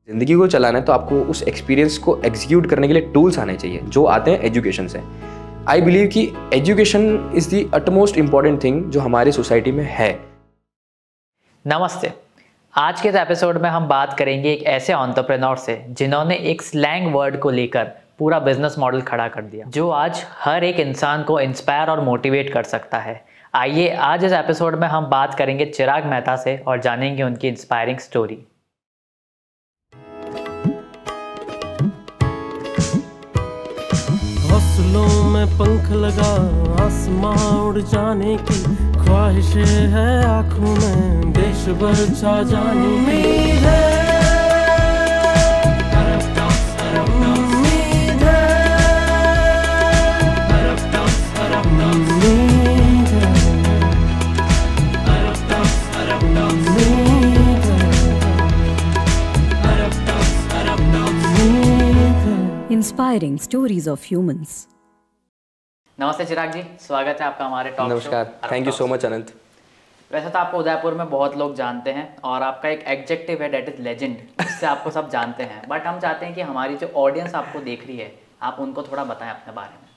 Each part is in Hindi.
ज़िंदगी को चलाना है तो आपको उस एक्सपीरियंस को एग्जीक्यूट करने के लिए टूल्स आने चाहिए जो आते हैं एजुकेशन से। आई बिलीव कि education is the utmost important thing जो हमारी सोसाइटी में है। नमस्ते। आज के इस एपिसोड में हम बात करेंगे एक ऐसे एंटरप्रेन्योर से जिन्होंने एक स्लैंग वर्ड को लेकर पूरा बिजनेस मॉडल खड़ा कर दिया जो आज हर एक इंसान को इंस्पायर और मोटिवेट कर सकता है। आइए आज इस एपिसोड में हम बात करेंगे चिराग मेहता से और जानेंगे उनकी इंस्पायरिंग स्टोरी। हौसलों में पंख लगा आसमां उड़ जाने की ख्वाहिशें है आंखों में देश भर छा जाने की उम्मीद है। Inspiring stories of humans. नमस्ते चिराग जी, स्वागत है आपका हमारे टॉक शो। नमस्कार, थैंक यू सो मच अनंत। वैसे तो आपको उदयपुर में बहुत लोग जानते हैं और आपका एक एडजेक्टिव है डेट इज लेजेंड, जिससे आपको सब जानते हैं। बट हम चाहते हैं कि हमारी जो ऑडियंस आपको देख रही है आप उनको थोड़ा बताएं अपने बारे में।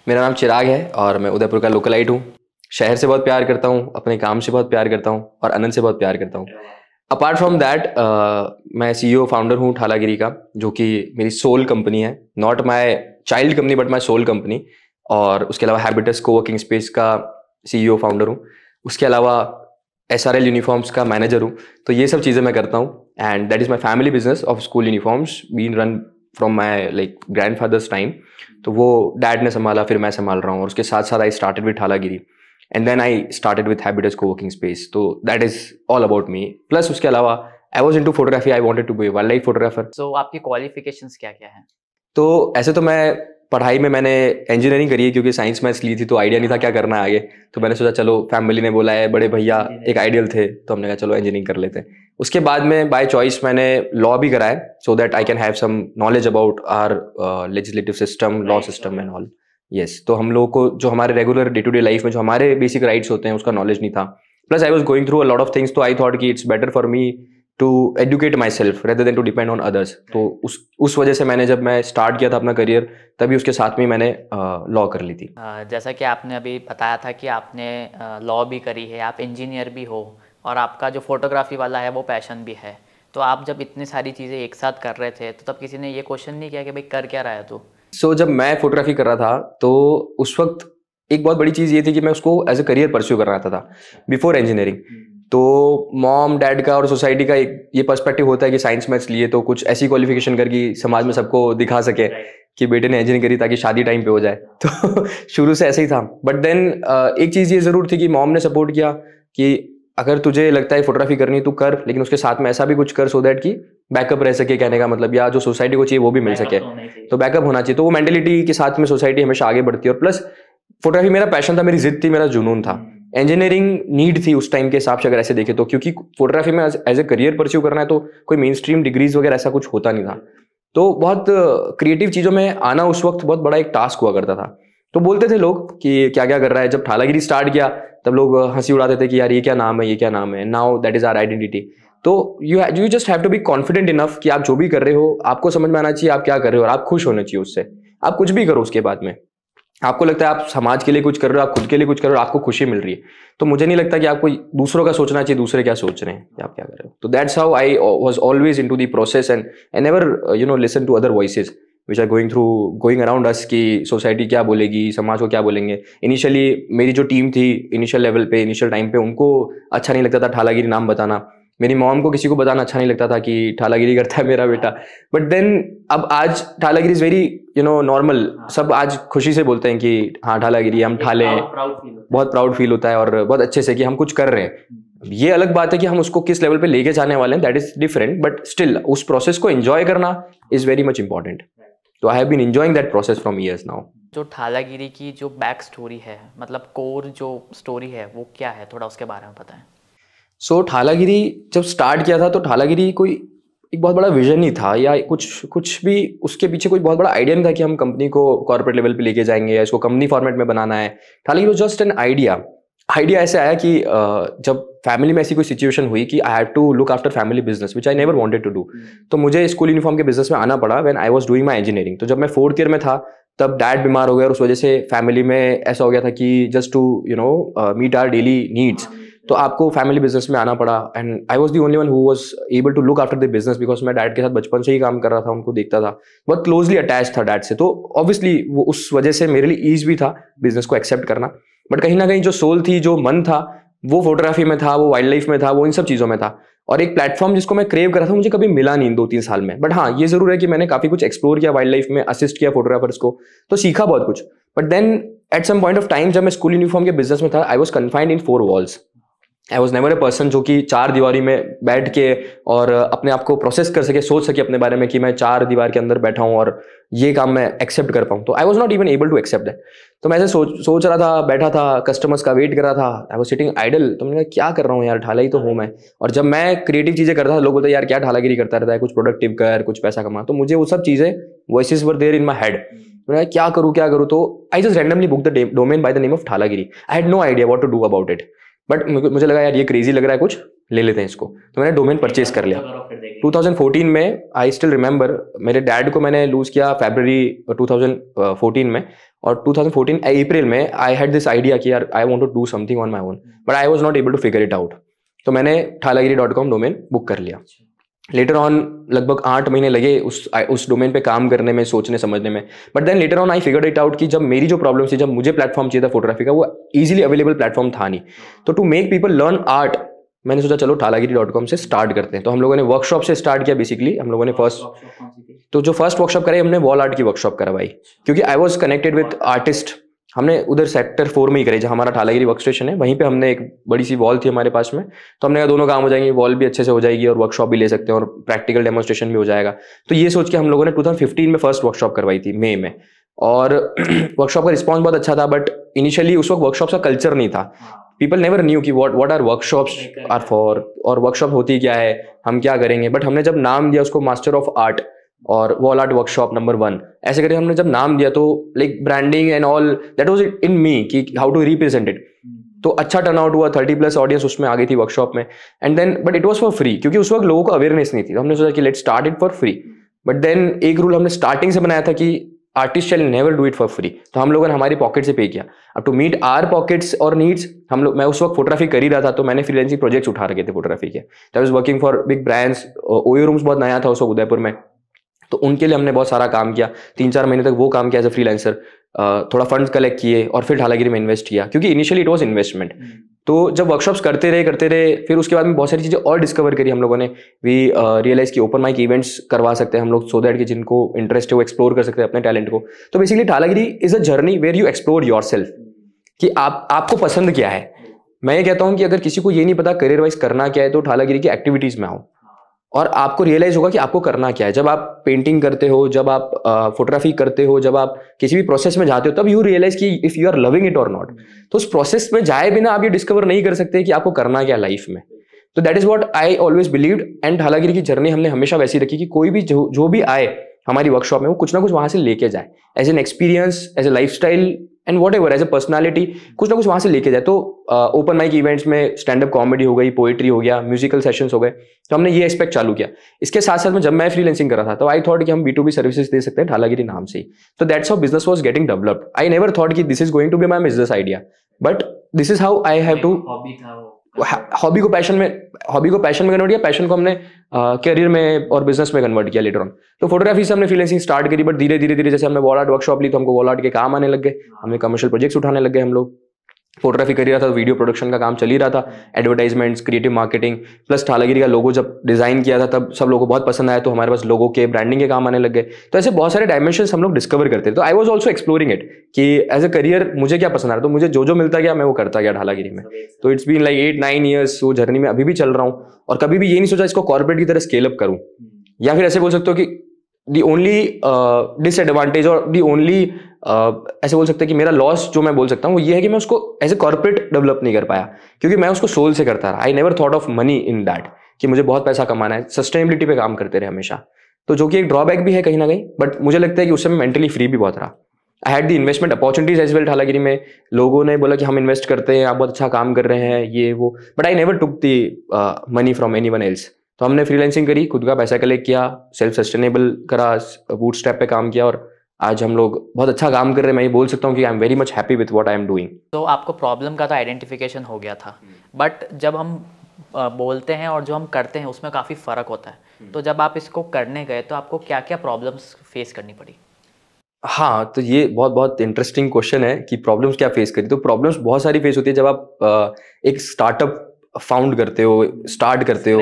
मेरा नाम चिराग है और मैं उदयपुर का लोकलाइट हूँ। शहर से बहुत प्यार करता हूँ, अपने काम से बहुत प्यार करता हूँ और अनंत से बहुत प्यार करता हूँ। अपार्ट फ्रॉम दैट मैं CEO फाउंडर हूँ ठालागिरी का, जो कि मेरी सोल कंपनी है। Not my child company but my soul company. और उसके अलावा हैबिटस कोवर्किंग स्पेस का CEO फाउंडर हूँ। उसके अलावा SRL यूनिफॉर्म्स का मैनेजर हूँ। तो ये सब चीज़ें मैं करता हूँ and that is my family business of school uniforms been run from my like grandfather's time. तो वो डैड ने संभाला, फिर मैं संभाल रहा हूँ। और उसके साथ साथ I started with Thalagiri and then I started with Habitus co-working space. So that is all about me. Plus उसके अलावा I was into photography. I wanted to be a wildlife photographer. So आपकी क्वालिफिकेशंस क्या क्या हैं? तो ऐसे तो मैं पढ़ाई में मैंने इंजीनियरिंग करी है, क्योंकि साइंस मैथ्स ली थी तो आइडिया नहीं था क्या करना है आगे। तो मैंने सोचा चलो फैमिली ने बोला है, बड़े भैया एक आइडियल थे तो हमने कहा चलो इंजीनियरिंग कर लेते हैं। उसके बाद में बाय चॉइस मैंने लॉ भी करा है, so that I can have some knowledge about our legislative system, law system and all. Yes, तो हम लोगों को जो हमारे regular day to day life में जो हमारे बेसिक राइट्स होते हैं उसका नॉलेज नहीं था। Plus I was going through a lot of things, तो आई थॉट कि it's better for me to educate myself rather than to depend on others. तो उस वजह से मैंने, जब मैं स्टार्ट किया था अपना करियर, तभी उसके साथ में मैंने लॉ कर ली थी। जैसा कि आपने अभी बताया था कि आपने लॉ भी करी है, आप इंजीनियर भी हो और आपका जो फोटोग्राफी वाला है वो पैशन भी है। तो आप जब इतनी सारी चीज़ें एक साथ कर रहे थे तो तब किसी ने ये क्वेश्चन नहीं किया कि भाई कर क्या रहा है तू? सो जब मैं फोटोग्राफी कर रहा था तो उस वक्त एक बहुत बड़ी चीज़ ये थी कि मैं उसको एज ए करियर परस्यू कर रहा था बिफोर इंजीनियरिंग। तो मॉम डैड का और सोसाइटी का एक ये पर्सपेक्टिव होता है कि साइंस मैथ्स लिए तो कुछ ऐसी क्वालिफिकेशन करके समाज में सबको दिखा सके कि बेटे ने इंजीनियरिंग करी ताकि शादी टाइम पे हो जाए। तो शुरू से ऐसे ही था। बट देन एक चीज़ ये ज़रूर थी कि मॉम ने सपोर्ट किया कि अगर तुझे लगता है फोटोग्राफी करनी तू कर, लेकिन उसके साथ में ऐसा भी कुछ कर सो दैट कि बैकअप रह सके। कहने का मतलब, या जो सोसाइटी को चाहिए वो भी मिल सके, तो बैकअप होना चाहिए। तो वो मेंटेलिटी के साथ में सोसाइटी हमेशा आगे बढ़ती है। और प्लस फोटोग्राफी मेरा पैशन था, मेरी जिद थी, मेरा जुनून था। इंजीनियरिंग नीड थी उस टाइम के हिसाब से अगर ऐसे देखे तो, क्योंकि फोटोग्राफी में एज ए करियर परस्यू करना है तो कोई मेन स्ट्रीम डिग्रीज वगैरह ऐसा कुछ होता नहीं था। तो बहुत क्रिएटिव चीज़ों में आना उस वक्त बहुत बड़ा एक टास्क हुआ करता था। तो बोलते थे लोग कि क्या क्या कर रहा है। जब ठालागिरी स्टार्ट किया तब लोग हंसी उड़ाते थे कि यार ये क्या नाम है, ये क्या नाम है। Now that is our identity. तो you just have to be confident enough कि आप जो भी कर रहे हो आपको समझ में आना चाहिए आप क्या कर रहे हो, और आप खुश होने चाहिए उससे। आप कुछ भी करो उसके बाद में आपको लगता है आप समाज के लिए कुछ कर रहे हो, आप खुद के लिए कुछ कर रहे हो, आपको खुशी मिल रही है। तो मुझे नहीं लगता कि आपको दूसरों का सोचना चाहिए, दूसरे क्या सोच रहे हैं, आप क्या कर रहे हो। तो that's how I was always into the process and I never listen to other voices which are going around us कि सोसाइटी क्या बोलेगी, समाज को क्या बोलेंगे। इनिशियली मेरी जो टीम थी इनिशियल लेवल पे, इनिशियल टाइम पे, उनको अच्छा नहीं लगता था ठालागिरी नाम बताना। मेरी मॉम को किसी को बताना अच्छा नहीं लगता था कि ठालागिरी करता है मेरा बेटा। बट देन अब आज ठालागिरी इज वेरी नॉर्मल। सब आज खुशी से बोलते हैं कि हाँ ठालागिरी, हम ठाले हैं। बहुत प्राउड फील होता है और बहुत अच्छे से कि हम कुछ कर रहे हैं। ये अलग बात है कि हम उसको किस लेवल पे लेके जाने वाले हैं, that is different. But still उस प्रोसेस को एंजॉय करना इज वेरी मच इंपॉर्टेंट। तो I have been enjoying that process from years now. जो ठालागिरी की जो बैक स्टोरी है, मतलब कोर जो स्टोरी है वो क्या है, थोड़ा उसके बारे में बताएं। सो ठालागिरी जब स्टार्ट किया था तो ठालागिरी कोई एक बहुत बड़ा विजन नहीं था, या कुछ भी उसके पीछे कोई बहुत बड़ा आइडिया नहीं था कि हम कंपनी को कॉर्पोरेट लेवल पे लेके जाएंगे या इसको कंपनी फॉर्मेट में बनाना है। Thalagiri was just an idea. Idea ऐसे आया कि जब फैमिली में ऐसी कोई सिचुएशन हुई कि I have to look after family business which I never wanted to do, तो मुझे स्कूल यूनिफॉर्म के बिजनेस में आना पड़ा when I was doing my engineering. तो जब मैं 4th ईयर में था तब डैड बीमार हो गया और उस वजह से फैमिली में ऐसा हो गया था कि just to meet our daily needs, तो आपको फैमिली बिजनेस में आना पड़ा। And I was the only one who was able to look after the business because मैं डैड के साथ बचपन से ही काम कर रहा था, उनको देखता था, बहुत क्लोजली अटैच था डैड से। तो ऑब्वियसली वो उस वजह से मेरे लिए ईज भी था बिजनेस को एक्सेप्ट करना। बट कहीं ना कहीं जो सोल थी, जो मन था, वो फोटोग्राफी में था, वो वाइल्ड लाइफ में था, वो इन सब चीज़ों में था। और एक प्लेटफॉर्म जिसको मैं क्रेव कर रहा था मुझे कभी मिला नहीं इन 2-3 साल में। बट हाँ, ये जरूर है कि मैंने काफ़ी कुछ एक्सप्लोर किया वाइल्ड लाइफ में, असिस्ट किया फोटोग्राफर्स को, तो सीखा बहुत कुछ। But then at some point of time जब मैं स्कूल यूनिफॉर्म के बिजनेस में था, I was confined in 4 walls. I was never a person जो कि 4 दीवारी में बैठ के और अपने आप को प्रोसेस कर सके, सोच सके अपने बारे में कि मैं 4 दीवार के अंदर बैठा हूँ और ये काम मैं एक्सेप्ट कर पाऊँ। तो I was not even able to accept that. तो मैं ऐसे सोच रहा था, बैठा था, कस्टमर्स का वेट कर रहा था, आई वॉज सिटिंग आइडल। तो मैंने कहा क्या कर रहा हूँ यार, ठाला ही तो हूँ मैं। और जब मैं क्रिएटिव चीज़ें करता था, लोग बोलते यार क्या ठालागिरी करता रहता है, कुछ प्रोडक्टिव कर, कुछ पैसा कमा। तो मुझे वो सब चीज़ें voices were there in my head. मैंने क्या करूँ। तो I just randomly book the domain by the name of Thalagiri. I had no idea what to do about it, but मुझे लगा यार ये क्रेजी लग रहा है, कुछ ले लेते हैं इसको। तो मैंने डोमेन परचेज कर लिया 2014 में। आई स्टिल रिमेंबर मेरे डैड को मैंने लूज किया फरवरी 2014 में, और 2014 अप्रैल में आई हैड दिस आइडिया कि यार I want to do something on my own, but I was not able to figure it out. तो मैंने thalagiri.com डोमेन बुक कर लिया। लेटर ऑन लगभग 8 महीने लगे उस डोमेन पे काम करने में, सोचने समझने में। But then later on I figured it out कि जब मेरी जो प्रॉब्लम थी, जब मुझे प्लेटफॉर्म चाहिए था फोटोग्राफी का, वो इजीली अवेलेबल प्लेटफॉर्म था नहीं। तो to make people learn art, मैंने सोचा चलो thalagiri.com से स्टार्ट करते हैं। तो हम लोगों ने वर्कशॉप से स्टार्ट किया। बेसिकली हम लोगों ने जो फर्स्ट वर्कशॉप कराई, हमने वॉल आर्ट की वर्कशॉप करवाई, क्योंकि I was connected with artist. हमने उधर सेक्टर 4 में ही करे, जहाँ हमारा ठालागिरी वर्क स्टेशन है, वहीं पे हमने एक बड़ी सी वॉल थी हमारे पास में। तो हमने कहा दोनों काम हो जाएंगे, वॉल भी अच्छे से हो जाएगी और वर्कशॉप भी ले सकते हैं और प्रैक्टिकल डेमोन्स्ट्रेशन भी हो जाएगा। तो ये सोच के हम लोगों ने 2015 में फर्स्ट वर्कशॉप करवाई थी, मई में। और वर्कशॉप का रिस्पॉन्स बहुत अच्छा था, बट इनिशियली उस वक्त वर्कशॉप का कल्चर नहीं था। पीपल नेवर न्यू कि what are workshops are for, और वर्कशॉप होती क्या है, हम क्या करेंगे। बट हमने जब नाम दिया उसको मास्टर ऑफ आर्ट और वॉल आर्ट वर्कशॉप नंबर 1 ऐसे करके हमने जब नाम दिया, तो like branding and all that was in me कि हाउ टू रिप्रेजेंट इट। तो अच्छा टर्न आउट हुआ, 30+ ऑडियंस उसमें आ गई थी वर्कशॉप में। And then but it was for free, क्योंकि उस वक्त लोगों को अवेयरनेस नहीं थी। तो हमने सोचा कि let's start it for free. But then एक रूल हमने स्टार्टिंग से बनाया था कि artist shall never do it for free. तो हम लोगों ने हमारी पॉकेट से पे किया। अब टू मीट आवर पॉकेट्स और नीड्स, मैं उस वक्त फोटोग्राफी कर ही रहा था, तो मैंने फ्रीलांसिंग प्रोजेक्ट्स उठा रखे थे फोटोग्राफी के। I was working for big brands. OYO rooms बहुत नया था उस वक्त उदयपुर में, तो उनके लिए हमने बहुत सारा काम किया। 3-4 महीने तक वो काम किया एज अ फ्रीलांसर। थोड़ा फंड्स कलेक्ट किए और फिर ठालागिरी में इन्वेस्ट किया, क्योंकि इनिशियली इट वाज इन्वेस्टमेंट। तो जब वर्कशॉप्स करते रहे, फिर उसके बाद में बहुत सारी चीज़ें और डिस्कवर करी हम लोगों ने। वी रियलाइज कि ओपन माइक इवेंट्स करवा सकते हैं हम लोग, सो दैट कि जिनको इंटरेस्ट है वो एक्सप्लोर कर सकते हैं अपने टैलेंट को। तो basically Thalagiri is a journey where you explore yourself, कि आपको पसंद क्या है। मैं ये कहता हूँ कि अगर किसी को ये नहीं पता करियर वाइज करना क्या है, तो ठालागिरी की एक्टिविटीज़ में आओ और आपको रियलाइज होगा कि आपको करना क्या है। जब आप पेंटिंग करते हो, जब आप फोटोग्राफी करते हो, जब आप किसी भी प्रोसेस में जाते हो, तब यू रियलाइज कि if you are loving it और नॉट। तो उस प्रोसेस में जाए बिना आप ये डिस्कवर नहीं कर सकते कि आपको करना क्या लाइफ में। तो that is what I always believed. And Thalagiri की जर्नी हमने हमेशा वैसी रखी कि कोई भी जो भी आए हमारी वर्कशॉप में, वो कुछ ना कुछ वहां से लेके जाए, as an experience, as a lifestyle and whatever, as a personality, कुछ ना कुछ वहां से लेके जाए। तो ओपन माइक इवेंट्स में स्टैंड अप कॉमेडी हो गई, पोएट्री हो गया, म्यूजिकल सेशंस हो गए। तो हमने ये एक्सपेक्ट चालू किया। इसके साथ साथ में जब मैं फ्रीलांसिंग कर रहा था, तो आई थॉट कि हम B2B सर्विसेज दे सकते हैं ठालागिरी नाम से ही। तो that's how business was getting developed. I never thought कि this is going to be my business idea, but this is how I have to. Hobby को पैशन में कन्वर्ट किया, पैशन को हमने करियर में और बिजनेस में कन्वर्ट किया लेटर ऑन। तो फोटोग्राफी से हमने फ्रीलांसिंग स्टार्ट करी, बट धीरे धीरे जैसे हमने वॉल आर्ट वर्कशॉप ली, तो हमको वॉल आर्ट के काम आने लग गए, हमें कमर्शियल प्रोजेक्ट्स उठाने लग गए। हम लोग फोटोग्राफी कर ही रहा था, वीडियो प्रोडक्शन का काम चल ही रहा था, एडवर्टाइजमेंट्स, क्रिएटिव मार्केटिंग, प्लस ठालागिरी का लोगो जब डिजाइन किया था तब सब लोगों को बहुत पसंद आया, तो हमारे पास लोगो के ब्रांडिंग के काम आने लग गए। तो ऐसे बहुत सारे डायमेंशंस हम लोग डिस्कवर करते थे। तो I was also exploring it कि एज अ करियर मुझे क्या पसंद आ रहा, तो मुझे जो मिलता गया मैं वो करता गया ठालागिरी में। तो इट्स बीन लाइक 8-9 ईयर्स वो जर्नी में अभी भी चल रहा हूँ, और कभी भी ये नहीं सोचा इसको कॉर्पोरेट की तरह स्केल अप करूँ, या फिर ऐसे बोल सकते हो कि दी ओनली डिसएडवांटेज और दी ओनली ऐसे बोल सकते हैं कि मेरा लॉस जो मैं बोल सकता हूँ वो ये है कि मैं उसको एज ए कॉर्पोरेट डेवलप नहीं कर पाया, क्योंकि मैं उसको सोल से करता रहा। आई never thought of money in that कि मुझे बहुत पैसा कमाना है। सस्टेनेबिलिटी पे काम करते रहे हमेशा, तो जो कि एक ड्रॉबैक भी है कहीं ना कहीं, बट मुझे लगता है कि उस समय मेंटली फ्री भी बहुत रहा। I had the investment opportunities as well. Thalagiri में लोगों ने बोला कि हम इन्वेस्ट करते हैं, आप बहुत अच्छा काम कर रहे हैं, ये वो, but I never took the money from anyone else. तो हमने फ्रीलांसिंग करी, खुद का पैसा कलेक्ट किया, सेल्फ सस्टेनेबल करा, बूटस्ट्रैप पे काम किया, और आज हम लोग बहुत अच्छा काम कर रहे हैं। मैं ये बोल सकता हूँ कि I am very much happy with what I am doing. तो आपको प्रॉब्लम का तो आइडेंटिफिकेशन हो गया था, बट जब हम बोलते हैं और जो हम करते हैं उसमें काफ़ी फ़र्क होता है। तो जब आप इसको करने गए तो आपको क्या क्या प्रॉब्लम्स फेस करनी पड़ी? हाँ, तो ये बहुत बहुत इंटरेस्टिंग क्वेश्चन है कि प्रॉब्लम्स क्या फेस करी। तो प्रॉब्लम्स बहुत सारी फेस होती है जब आप एक स्टार्टअप फाउंड करते हो, स्टार्ट करते हो,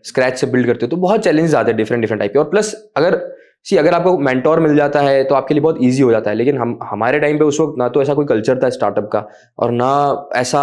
स्क्रैच से बिल्ड करते हो, तो बहुत चैलेंजेस आते हैं डिफरेंट टाइप के। और प्लस अगर आपको मेंटोर मिल जाता है तो आपके लिए बहुत इजी हो जाता है। लेकिन हमारे टाइम पे उस वक्त ना तो ऐसा कोई कल्चर था स्टार्टअप का, और ना ऐसा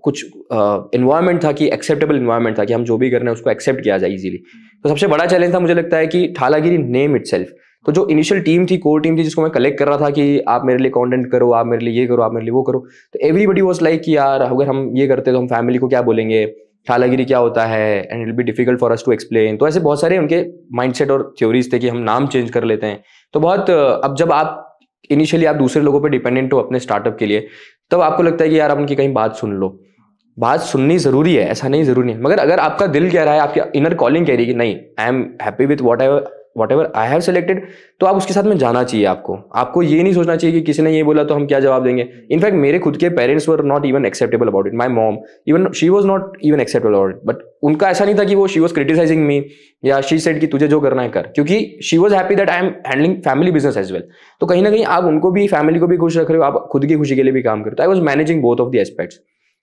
कुछ एनवायरनमेंट था कि एक्सेप्टेबल एनवायरनमेंट था कि हम जो भी कर रहे हैं उसको एक्सेप्ट किया जाए इजीली। तो सबसे बड़ा चैलेंज था मुझे लगता है कि ठालागिरी नेम इटसेल्फ। तो जो इनिशियल टीम थी, कोर टीम थी, जिसको मैं कलेक्ट कर रहा था कि आप मेरे लिए कंटेंट करो, आप मेरे लिए ये करो, आप मेरे लिए वो करो, तो एवरीबडी वाज लाइक कि यार अगर हम ये करते तो हम फैमिली को क्या बोलेंगे, ठालागिरी क्या होता है, and it will be difficult for us to explain. तो ऐसे बहुत सारे उनके माइंडसेट और थ्योरीज थे कि हम नाम चेंज कर लेते हैं। तो बहुत अब जब आप इनिशियली आप दूसरे लोगों पे डिपेंडेंट हो अपने स्टार्टअप के लिए, तब आपको लगता है कि यार आप उनकी कहीं बात सुन लो। बात सुननी जरूरी है, ऐसा नहीं जरूरी है, मगर अगर आपका दिल कह रहा है, आपकी इनर कॉलिंग कह रही है कि नहीं, आई am happy with what ever I have selected, तो आप उसके साथ में जाना चाहिए। आपको ये नहीं सोचना चाहिए कि किसी ने ये बोला तो हम क्या जवाब देंगे। इनफैक्ट मेरे खुद के parents were not even acceptable about it. My mom even she was not even acceptable about it. But उनका ऐसा नहीं था कि शी वॉज क्रिटिसाइजिंग मी या शी सेड कि तुझे जो करना है कर, क्योंकि she was happy that I am handling family business as well. तो कहीं ना कहीं आप उनको भी, फैमिली को भी खुश रख रहे हो, आप खुद की खुशी के लिए भी काम करते हो। I was managing both of the aspects.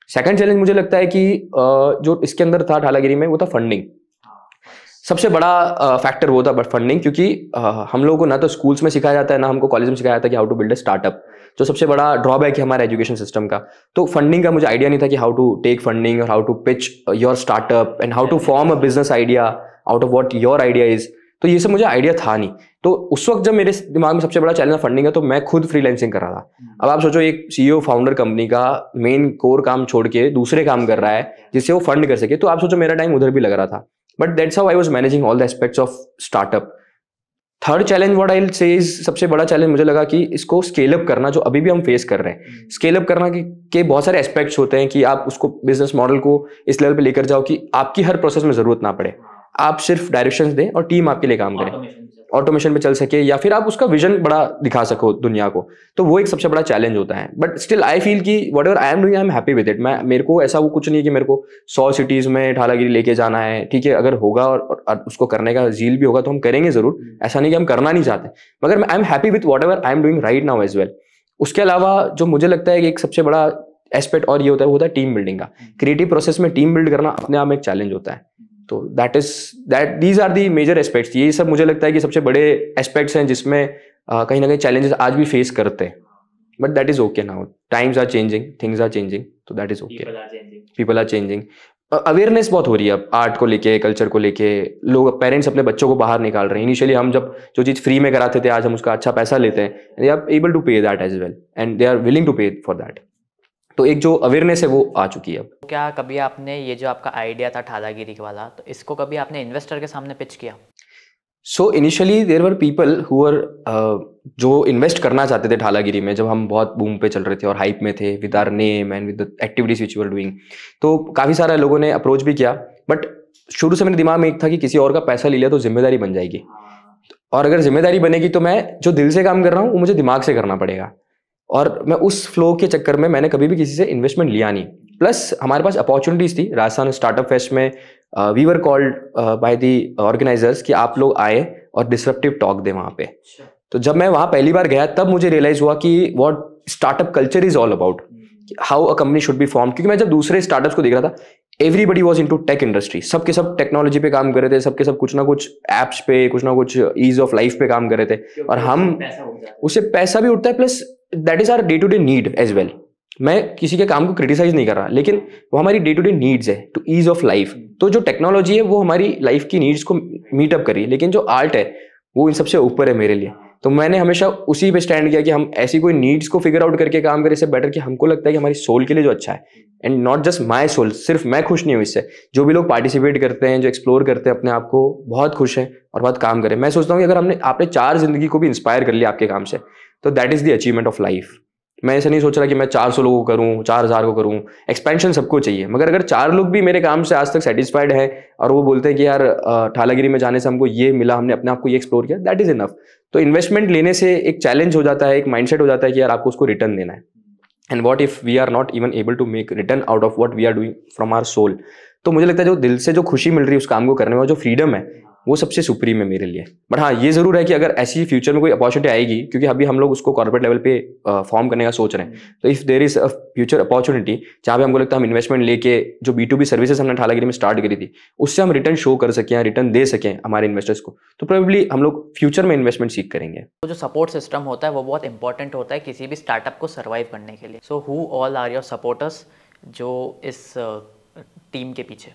Second challenge मुझे लगता है कि जो इसके अंदर था ठालागिरी में, वो था फंडिंग। सबसे बड़ा फैक्टर वो था बट फंडिंग, क्योंकि हम लोगों को ना तो स्कूल्स में सिखाया जाता है, ना हमको कॉलेज में सिखाया जाता है कि how to build a startup, जो सबसे बड़ा ड्रॉबैक है हमारे एजुकेशन सिस्टम का। तो फंडिंग का मुझे आइडिया नहीं था कि हाउ टू टेक फंडिंग और how to pitch your startup and how to form a business idea out of what your idea is. तो ये सब मुझे आइडिया था नहीं। तो उस वक्त जब मेरे दिमाग में सबसे बड़ा चैलेंज फंडिंग है, तो मैं खुद फ्रीलांसिंग कर रहा था। अब आप सोचो, एक सीईओ फाउंडर कंपनी का मेन कोर काम छोड़ के दूसरे काम कर रहा है जिससे वो फंड कर सके, तो आप सोचो मेरा टाइम उधर भी लग रहा था। But that's how I was managing all the aspects of startup. Third challenge what I will say is, सबसे बड़ा चैलेंज मुझे लगा कि इसको स्केल अप करना, जो अभी भी हम फेस कर रहे हैं। स्केल अप करना के बहुत सारे एस्पेक्ट्स होते हैं कि आप उसको बिजनेस मॉडल को इस लेवल पे लेकर जाओ कि आपकी हर प्रोसेस में जरूरत ना पड़े, आप सिर्फ डायरेक्शंस दें और टीम आपके लिए काम करे, ऑटोमेशन पे चल सके, या फिर आप उसका विजन बड़ा दिखा सको दुनिया को। तो वो एक सबसे बड़ा चैलेंज होता है। बट स्टिल आई फील कि what ever I am doing I am happy with it. मेरे को ऐसा वो कुछ नहीं है कि मेरे को 100 सिटीज में ठालागिरी लेके जाना है। ठीक है, अगर होगा और उसको करने का जील भी होगा तो हम करेंगे जरूर, ऐसा नहीं कि हम करना नहीं चाहते, मगर I am happy with whatever I am doing right now as well. उसके अलावा जो मुझे लगता है कि एक सबसे बड़ा एस्पेक्ट और ये होता है, वो होता है टीम बिल्डिंग का। क्रिएटिव प्रोसेस में टीम बिल्ड करना अपने आप में एक चैलेंज होता है। तो these are the major aspects. ये सब मुझे लगता है कि सबसे बड़े एस्पेक्ट्स हैं जिसमें कहीं ना कहीं चैलेंजेस आज भी फेस करते हैं। But that is okay now, times are changing, things are changing, तो that is okay. People are changing, awareness बहुत हो रही है अब आर्ट को लेके, कल्चर को लेके। लोग, पेरेंट्स अपने बच्चों को बाहर निकाल रहे हैं। इनिशियली हम जब जो चीज़ फ्री में कराते थे, आज हम उसका अच्छा पैसा लेते हैं। They are able to pay that as well and they are willing to pay for that. तो एक जो अवेयरनेस है वो आ चुकी है अब। क्या कभी आपने ये जो आपका आइडिया था ठालागिरी वाला, तो इसको कभी आपने इन्वेस्टर के सामने पिच किया? So initially there were people who were जो इन्वेस्ट करना चाहते थे ठालागिरी में, जब हम बहुत बूम पे चल रहे थे और हाइप में थे with our name and with the activities which we were doing. तो काफ़ी सारे लोगों ने अप्रोच भी किया, बट शुरू से मेरे दिमाग में एक था कि किसी और का पैसा ले लिया तो जिम्मेदारी बन जाएगी, और अगर जिम्मेदारी बनेगी तो मैं जो दिल से काम कर रहा हूँ वो मुझे दिमाग से करना पड़ेगा। और मैं उस फ्लो के चक्कर में मैंने कभी भी किसी से इन्वेस्टमेंट लिया नहीं। प्लस हमारे पास अपॉर्चुनिटीज थी राजस्थान स्टार्टअप फेस्ट में। We were called by the organisers कि आप लोग आए और डिसरप्टिव टॉक दें वहाँ पे। तो जब मैं वहाँ पहली बार गया तब मुझे रियलाइज हुआ कि what startup culture is all about, how a company should be form. क्योंकि मैं जब दूसरे स्टार्टअप्स को देख रहा था, everybody was into tech industry, सबके सब टेक्नोलॉजी पे काम कर रहे थे, सबके सब कुछ ना कुछ एप्स पे, कुछ ना कुछ ईज ऑफ लाइफ पे काम कर रहे थे, और हम उससे पैसा भी उठता है, plus that is our day to day need as well. मैं किसी के काम को क्रिटिसाइज नहीं कर रहा, लेकिन वो हमारी डे टू डे नीड्स है टू ईज ऑफ लाइफ। तो जो टेक्नोलॉजी है वो हमारी लाइफ की नीड्स को मीटअप कर रही है, लेकिन जो आर्ट है वो इन सबसे ऊपर है मेरे लिए। तो मैंने हमेशा उसी पे स्टैंड किया कि हम ऐसी कोई नीड्स को फिगर आउट करके काम करें, इससे बेटर कि हमको लगता है कि हमारी सोल के लिए जो अच्छा है, and not just my soul, सिर्फ मैं खुश नहीं हूँ इससे, जो भी लोग पार्टिसिपेट करते हैं, जो एक्सप्लोर करते हैं अपने आप को, बहुत खुश हैं और बहुत काम करें। मैं सोचता हूँ कि अगर आपने 4 जिंदगी को भी इंस्पायर कर लिया आपके काम से, तो that is the achievement of life. मैं ऐसा नहीं सोच रहा कि मैं 400 लोगों को करूँ, 4000 को करूँ, एक्सपेंशन सबको चाहिए, मगर अगर 4 लोग भी मेरे काम से आज तक सेटिस्फाइड है और वो बोलते हैं कि यार ठालागिरी में जाने से हमको ये मिला, हमने अपने आप को ये एक्सप्लोर किया, दैट इज इनफ। तो इन्वेस्टमेंट लेने से एक चैलेंज हो जाता है, एक माइंडसेट हो जाता है कि यार आपको उसको रिटर्न देना है। And what if we are not even able to make return out of what we are doing from our soul. तो मुझे लगता है जो दिल से जो खुशी मिल रही है उस काम को करने में, जो फ्रीडम है, वो सबसे सुप्रीम है मेरे लिए। बट हाँ, ये जरूर है कि अगर ऐसी फ्यूचर में कोई अपॉर्चुनिटी आएगी, क्योंकि अभी हम लोग उसको कॉर्पोरेट लेवल पे फॉर्म करने का सोच रहे हैं, तो if there is a future opportunity जहाँ पे हमको लगता है हम इन्वेस्टमेंट लेके जो B2B सर्विसेज हमने ठालागिरी में स्टार्ट करी थी, उससे हम रिटर्न शो कर सकें, रिटर्न दे सकें हमारे इन्वेस्टर्स को, तो प्रोबेबली हम लोग फ्यूचर में इन्वेस्टमेंट सीख करेंगे। तो जो सपोर्ट सिस्टम होता है वो बहुत इंपॉर्टेंट होता है किसी भी स्टार्टअप को सर्वाइव करने के लिए। So who all are your supporters जो इस टीम के पीछे?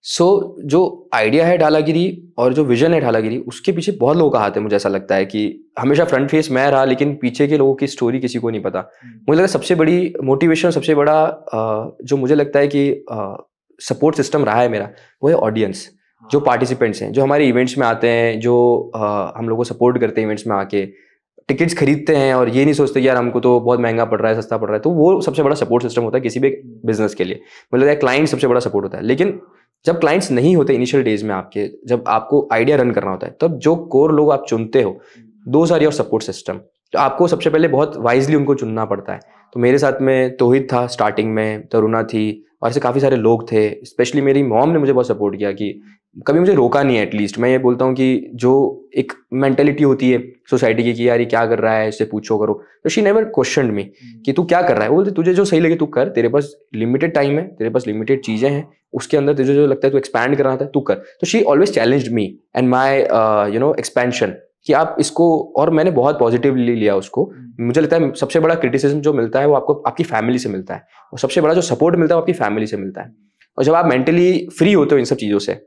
सो जो आइडिया है ठालागिरी और जो विजन है ठालागिरी, उसके पीछे बहुत लोगों का हाथ है। मुझे ऐसा लगता है कि हमेशा फ्रंट फेस मैं रहा, लेकिन पीछे के लोगों की स्टोरी किसी को नहीं पता। मुझे लगता है सबसे बड़ी मोटिवेशन, सबसे बड़ा जो मुझे लगता है कि सपोर्ट सिस्टम रहा है मेरा, वो है ऑडियंस, जो पार्टिसिपेंट्स हैं, जो हमारे इवेंट्स में आते हैं, जो हम लोग को सपोर्ट करते हैं इवेंट्स में आके, टिकट्स खरीदते हैं और ये नहीं सोचते कि यार हमको तो बहुत महंगा पड़ रहा है, सस्ता पड़ रहा है। तो वो सबसे बड़ा सपोर्ट सिस्टम होता है किसी भी बिजनेस के लिए। मुझे लगता है क्लाइंट सबसे बड़ा सपोर्ट होता है। लेकिन जब क्लाइंट्स नहीं होते इनिशियल डेज में आपके, जब आपको आइडिया रन करना होता है, तब जो कोर लोग आप चुनते हो, those are your support system. तो आपको सबसे पहले बहुत वाइजली उनको चुनना पड़ता है। तो मेरे साथ में तौहीद था स्टार्टिंग में, तरुणा थी, और ऐसे काफ़ी सारे लोग थे। स्पेशली मेरी मॉम ने मुझे बहुत सपोर्ट किया कि कभी मुझे रोका नहीं है। एटलीस्ट मैं ये बोलता हूँ कि जो एक मेंटेलिटी होती है सोसाइटी की कि यार ये क्या कर रहा है, इससे पूछो करो, तो शी नेवर क्वेश्चनड मी कि तू क्या कर रहा है। वो बोलते तुझे जो सही लगे तू कर, तेरे पास लिमिटेड टाइम है, तेरे पास लिमिटेड चीज़ें हैं, उसके अंदर तुझे जो लगता है तू एक्सपैंड करना था तू कर। तो she always challenged me and my expansion कि आप इसको, और मैंने बहुत पॉजिटिवली लिया उसको। मुझे लगता है सबसे बड़ा क्रिटिसिज्म जो मिलता है वो आपको आपकी फैमिली से मिलता है, और सबसे बड़ा जो सपोर्ट मिलता है वो आपकी फैमिली से मिलता है। और जब आप मेंटली फ्री होते हो इन सब चीज़ों से,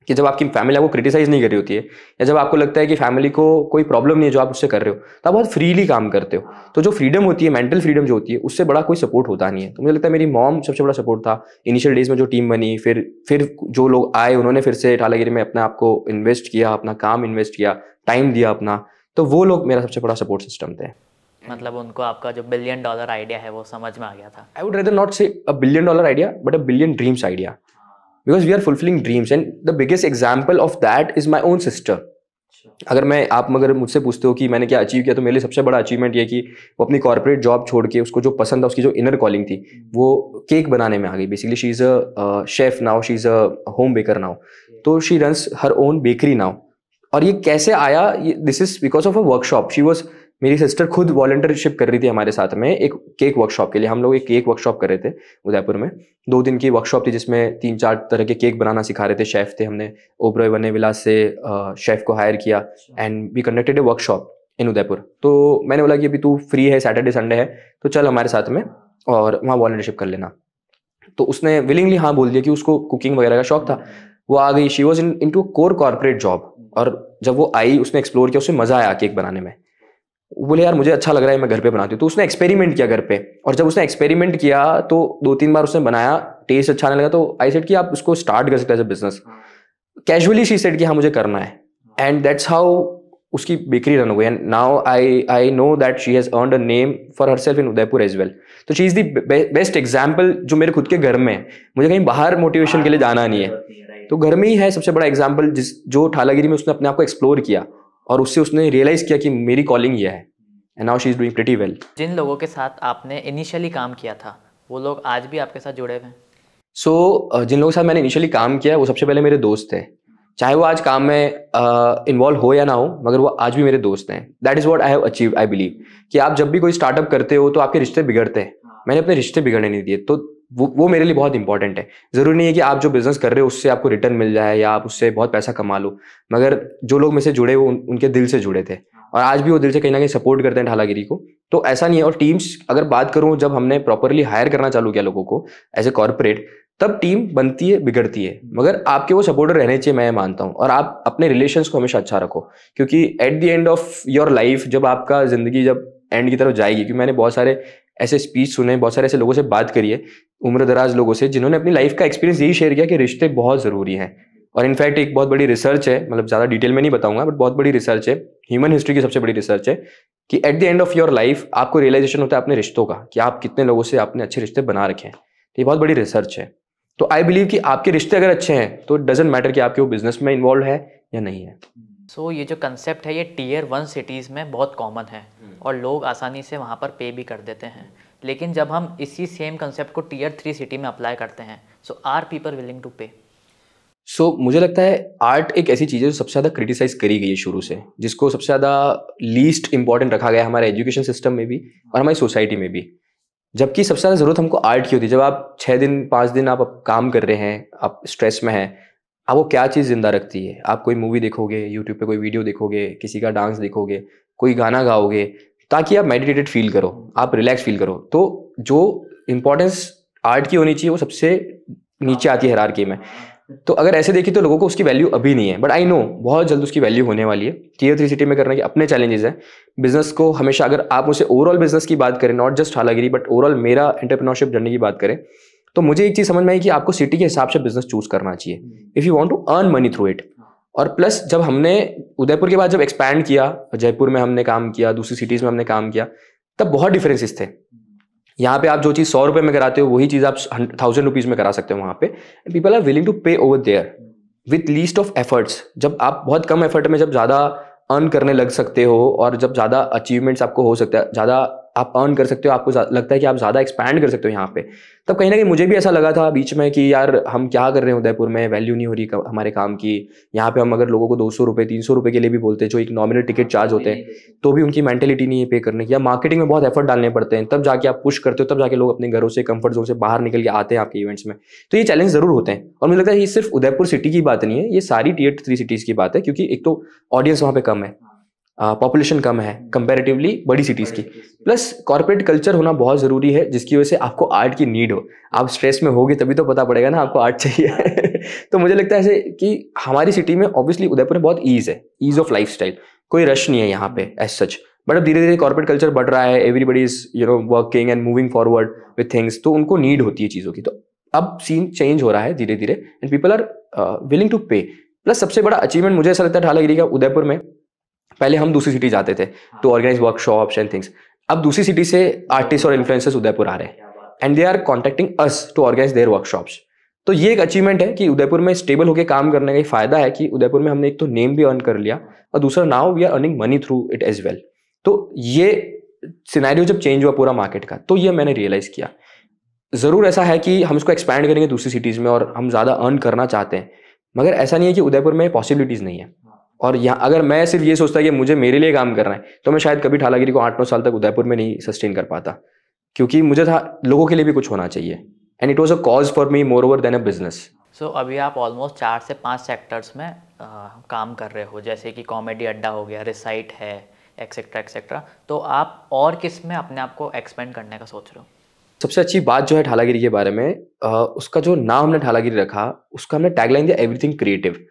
कि जब आपकी फैमिली आपको क्रिटिसाइज नहीं कर रही होती है, या जब आपको लगता है कि फैमिली को कोई प्रॉब्लम नहीं है जो आप उससे कर रहे हो, तो आप बहुत फ्रीली काम करते हो। तो जो फ्रीडम होती है, मेंटल फ्रीडम जो होती है, उससे बड़ा कोई सपोर्ट होता नहीं है। तो मुझे लगता है मेरी मॉम सबसे बड़ा सपोर्ट था इनिशियल डेज में। जो टीम बनी, फिर जो लोग आए, उन्होंने फिर से ठालागिरी में अपने आप को इन्वेस्ट किया, अपना काम इन्वेस्ट किया, टाइम दिया अपना, तो वो लोग मेरा सबसे बड़ा सपोर्ट सिस्टम थे। मतलब उनको आपका जो $1 बिलियन आइडिया है वो समझ में आ गया था। आई वुड रेदर नॉट से $1 billion idea, but $1 billion dreams idea, because we are fulfilling dreams, and the biggest example of that is my own sister. अगर आप मुझसे पूछते हो कि मैंने क्या अचीव किया, तो मेरे लिए सबसे बड़ा अचीवमेंट ये कि वो अपनी कॉर्पोरेट जॉब छोड़ के, उसको जो पसंद था, उसकी जो इनर कॉलिंग थी, वो केक बनाने में आ गई। Basically she is a chef now, she is a home baker now, तो she runs her own bakery now. और ये कैसे आया, this is because of a workshop. She was, मेरी सिस्टर खुद वॉलंटियरशिप कर रही थी हमारे साथ में एक केक वर्कशॉप के लिए। हम लोग एक केक वर्कशॉप कर रहे थे उदयपुर में, 2 दिन की वर्कशॉप थी, जिसमें 3-4 तरह के केक बनाना सिखा रहे थे, शेफ थे। हमने ओबरॉय वने विलास से शेफ को हायर किया and we conducted a workshop in Udaipur. तो मैंने बोला कि अभी तू फ्री है, सैटरडे संडे है, तो चल हमारे साथ में और वहाँ वॉलंटियरशिप कर लेना। तो उसने विलिंगली हाँ बोल दिया कि उसको कुकिंग वगैरह का शौक था। वो आ गई, she was into core corporate job, और जब वो आई उसने एक्सप्लोर किया, उससे मजा आया केक बनाने में। बोले यार मुझे अच्छा लग रहा है, मैं घर पे बनाती हूँ। तो उसने एक्सपेरिमेंट किया घर पे, और जब उसने एक्सपेरिमेंट किया तो 2-3 बार उसने बनाया, टेस्ट अच्छा नहीं लगा, तो आई सेड कि आप उसको स्टार्ट कर सकते हैं as a business. Casually she said कि हाँ मुझे करना है, एंड दैट्स हाउ उसकी बेकरी रन हुई। And now I know that she has earned a name for herself in Udaipur as well. तो she is the best example जो मेरे खुद के घर में है। मुझे कहीं बाहर मोटिवेशन के लिए जाना नहीं है, तो घर में ही है सबसे बड़ा एग्जाम्पल, जो ठालागिरी में उसने अपने आप को एक्सप्लोर किया और उससे उसने रियलाइज किया कि मेरी कॉलिंग ये है, and now she is doing pretty well. जिन लोगों के साथ आपने इनिशियली काम किया था वो लोग आज भी आपके साथ जुड़े हुए हैं? सो जिन लोगों के साथ मैंने इनिशियली काम किया वो सबसे पहले मेरे दोस्त थे, चाहे वो आज काम में इन्वॉल्व हो या ना हो, मगर वो आज भी मेरे दोस्त हैं। That is what I have achieved. I believe कि आप जब भी कोई स्टार्टअप करते हो तो आपके रिश्ते बिगड़ते हैं। मैंने अपने रिश्ते बिगड़ने नहीं दिए, तो वो मेरे लिए बहुत इंपॉर्टेंट है। जरूरी नहीं है कि आप जो बिजनेस कर रहे हो उससे आपको रिटर्न मिल जाए या आप उससे बहुत पैसा कमा लो, मगर जो लोग मेरे से जुड़े वो उनके दिल से जुड़े थे, और आज भी वो दिल से कहीं ना कहीं सपोर्ट करते हैं ठालागिरी को। तो ऐसा नहीं है। और टीम्स अगर बात करूं, जब हमने प्रॉपरली हायर करना चालू किया लोगों को एज ए कॉर्पोरेट, तब टीम बनती है, बिगड़ती है, मगर आपके वो सपोर्टर रहने चाहिए, मैं मानता हूँ। और आप अपने रिलेशंस को हमेशा अच्छा रखो, क्योंकि at the end of your life, जब आपका जिंदगी जब एंड की तरफ जाएगी, क्योंकि मैंने बहुत सारे ऐसे स्पीच सुने, बहुत सारे ऐसे लोगों से बात करी है, उम्र दराज लोगों से, जिन्होंने अपनी लाइफ का एक्सपीरियंस यही शेयर किया कि रिश्ते बहुत ज़रूरी हैं। और इनफैक्ट एक बहुत बड़ी रिसर्च है, मतलब ज़्यादा डिटेल में नहीं बताऊंगा, बट बहुत बड़ी रिसर्च है, ह्यूमन हिस्ट्री की सबसे बड़ी रिसर्च है, कि at the end of your life आपको रियलाइजेशन होता है अपने रिश्तों का, कि आप कितने लोगों से आपने अच्छे रिश्ते बना रखे हैं। तो ये बहुत बड़ी रिसर्च है। तो आई बिलीव कि आपके रिश्ते अगर अच्छे हैं तो इट डजेंट मैटर कि आपके वो बिजनेस में इन्वॉल्व है या नहीं है। सो ये जो कंसेप्ट है ये टियर 1 सिटीज़ में बहुत कॉमन है और लोग आसानी से वहाँ पर पे भी कर देते हैं। लेकिन जब हम इसी सेम कंसेप्ट को टियर 3 सिटी में अप्लाई करते हैं, सो आर पीपल विलिंग टू पे? मुझे लगता है आर्ट एक ऐसी चीज़ है जो सबसे ज़्यादा क्रिटिसाइज करी गई है शुरू से, जिसको सबसे ज़्यादा लीस्ट इंपॉर्टेंट रखा गया है हमारे एजुकेशन सिस्टम में भी और हमारी सोसाइटी में भी। जबकि सबसे ज़्यादा ज़रूरत हमको आर्ट की होती है। जब आप 6 दिन 5 दिन आप काम कर रहे हैं, आप स्ट्रेस में हैं, आपको क्या चीज़ जिंदा रखती है? आप कोई मूवी देखोगे, यूट्यूब पे कोई वीडियो देखोगे, किसी का डांस देखोगे, कोई गाना गाओगे, ताकि आप मेडिटेटेड फील करो, आप रिलैक्स फील करो। तो जो इंपॉर्टेंस आर्ट की होनी चाहिए वो सबसे नीचे आती है हायरार्की में। तो अगर ऐसे देखिए तो लोगों को उसकी वैल्यू अभी नहीं है, बट आई नो बहुत जल्द उसकी वैल्यू होने वाली है। टियर 3 सिटी में करने के अपने चैलेंजेस हैं। बिजनेस को हमेशा, अगर आप मुझसे ओवरऑल बिजनेस की बात करें, नॉट जस्ट हालागिरी बट ओवरऑल मेरा एंटरप्रेन्योरशिप जर्नी की बात करें, तो मुझे एक चीज़ समझ में आई कि आपको सिटी के हिसाब से बिजनेस चूज करना चाहिए if you want to earn money through it. और प्लस जब हमने उदयपुर के बाद जब एक्सपैंड किया, जयपुर में हमने काम किया, दूसरी सिटीज़ में हमने काम किया, तब बहुत डिफरेंसेस थे। यहाँ पे आप जो चीज़ 100 रुपये में कराते हो वही चीज़ आप 1000 रुपीज़ में करा सकते हो वहाँ पे। People are willing to pay over there with least of efforts. जब आप बहुत कम एफर्ट में जब ज़्यादा अर्न करने लग सकते हो और जब ज़्यादा अचीवमेंट्स आपको हो सकता है, ज़्यादा आप अर्न कर सकते हो, आपको लगता है कि आप ज़्यादा एक्सपैंड कर सकते हो यहाँ पे, तब कहीं ना कहीं मुझे भी ऐसा लगा था बीच में कि यार हम क्या कर रहे हैं उदयपुर में, वैल्यू नहीं हो रही हमारे काम की। यहाँ पे हम अगर लोगों को 200 रुपये 300 रुपये के लिए भी बोलते हैं, जो एक नॉमिनल टिकट चार्ज होते हैं, तो भी उनकी मेंटेलिटी नहीं है पे करने की। या मार्केटिंग में बहुत एफर्ट डालने पड़ते हैं, तब जाके आप पुश करते हो, तब जाके लोग अपने घरों से, कंफर्ट जोन से बाहर निकल के आते हैं आपके इवेंट्स में। तो ये चैलेंज जरूर होते हैं और मुझे लगता है ये सिर्फ उदयपुर सिटी की बात नहीं है, ये सारी टियर 3 सिटीज़ की बात है। क्योंकि एक तो ऑडियंस वहाँ पे कम है, पॉपुलेशन कम है कंपैरेटिवली बड़ी सिटीज़ की, प्लस कॉर्पोरेट कल्चर होना बहुत ज़रूरी है, जिसकी वजह से आपको आर्ट की नीड हो। आप स्ट्रेस में होगे तभी तो पता पड़ेगा ना आपको आर्ट चाहिए। तो मुझे लगता है ऐसे कि हमारी सिटी में ऑब्वियसली उदयपुर में बहुत ईज़ है, ईज़ ऑफ लाइफ स्टाइल, कोई रश नहीं है यहाँ पे एज सच। बट अब धीरे धीरे कॉर्पोरेट कल्चर बढ़ रहा है, everybody is working and moving forward with things, तो उनको नीड होती है चीज़ों की। तो अब सीन चेंज हो रहा है धीरे धीरे and people are willing to pay. Plus सबसे बड़ा अचीवमेंट मुझे ऐसा लगता है ढालागिरी का उदयपुर में, पहले हम दूसरी सिटी जाते थे to organise workshops and things, अब दूसरी सिटी से आर्टिस्ट और इन्फ्लुएंसर्स उदयपुर आ रहे हैं and they are contacting us to organise their workshops. तो ये एक अचीवमेंट है कि उदयपुर में स्टेबल होकर काम करने का एक फायदा है कि उदयपुर में हमने एक तो नेम भी अर्न कर लिया और दूसरा now we are earning money through it as well. तो ये सिनेरियो जब चेंज हुआ पूरा मार्केट का, तो ये मैंने रियलाइज किया। ज़रूर ऐसा है कि हम इसको एक्सपैंड करेंगे दूसरी सिटीज़ में और हम ज़्यादा अर्न करना चाहते हैं, मगर ऐसा नहीं है कि उदयपुर में पॉसिबिलिटीज़ नहीं है। और यहाँ अगर मैं सिर्फ ये सोचता कि मुझे मेरे लिए काम करना है, तो मैं शायद कभी ढालागिरी को 8-9 साल तक उदयपुर में नहीं सस्टेन कर पाता, क्योंकि मुझे था लोगों के लिए भी कुछ होना चाहिए and it was a cause for me more over than a business. So अभी आप ऑलमोस्ट 4 से 5 सेक्टर्स में काम कर रहे हो, जैसे कि कॉमेडी अड्डा हो गया, रिसाइट है, एक्सेट्रा एक्सेट्रा। तो आप और किस में अपने आप को एक्सपेंड करने का सोच रहे हो? सबसे अच्छी बात जो है ढालागिरी के बारे में, उसका जो नाम हमने ढालागिरी रखा, उसका हमने टैगलाइन दिया एवरीथिंग क्रिएटिव।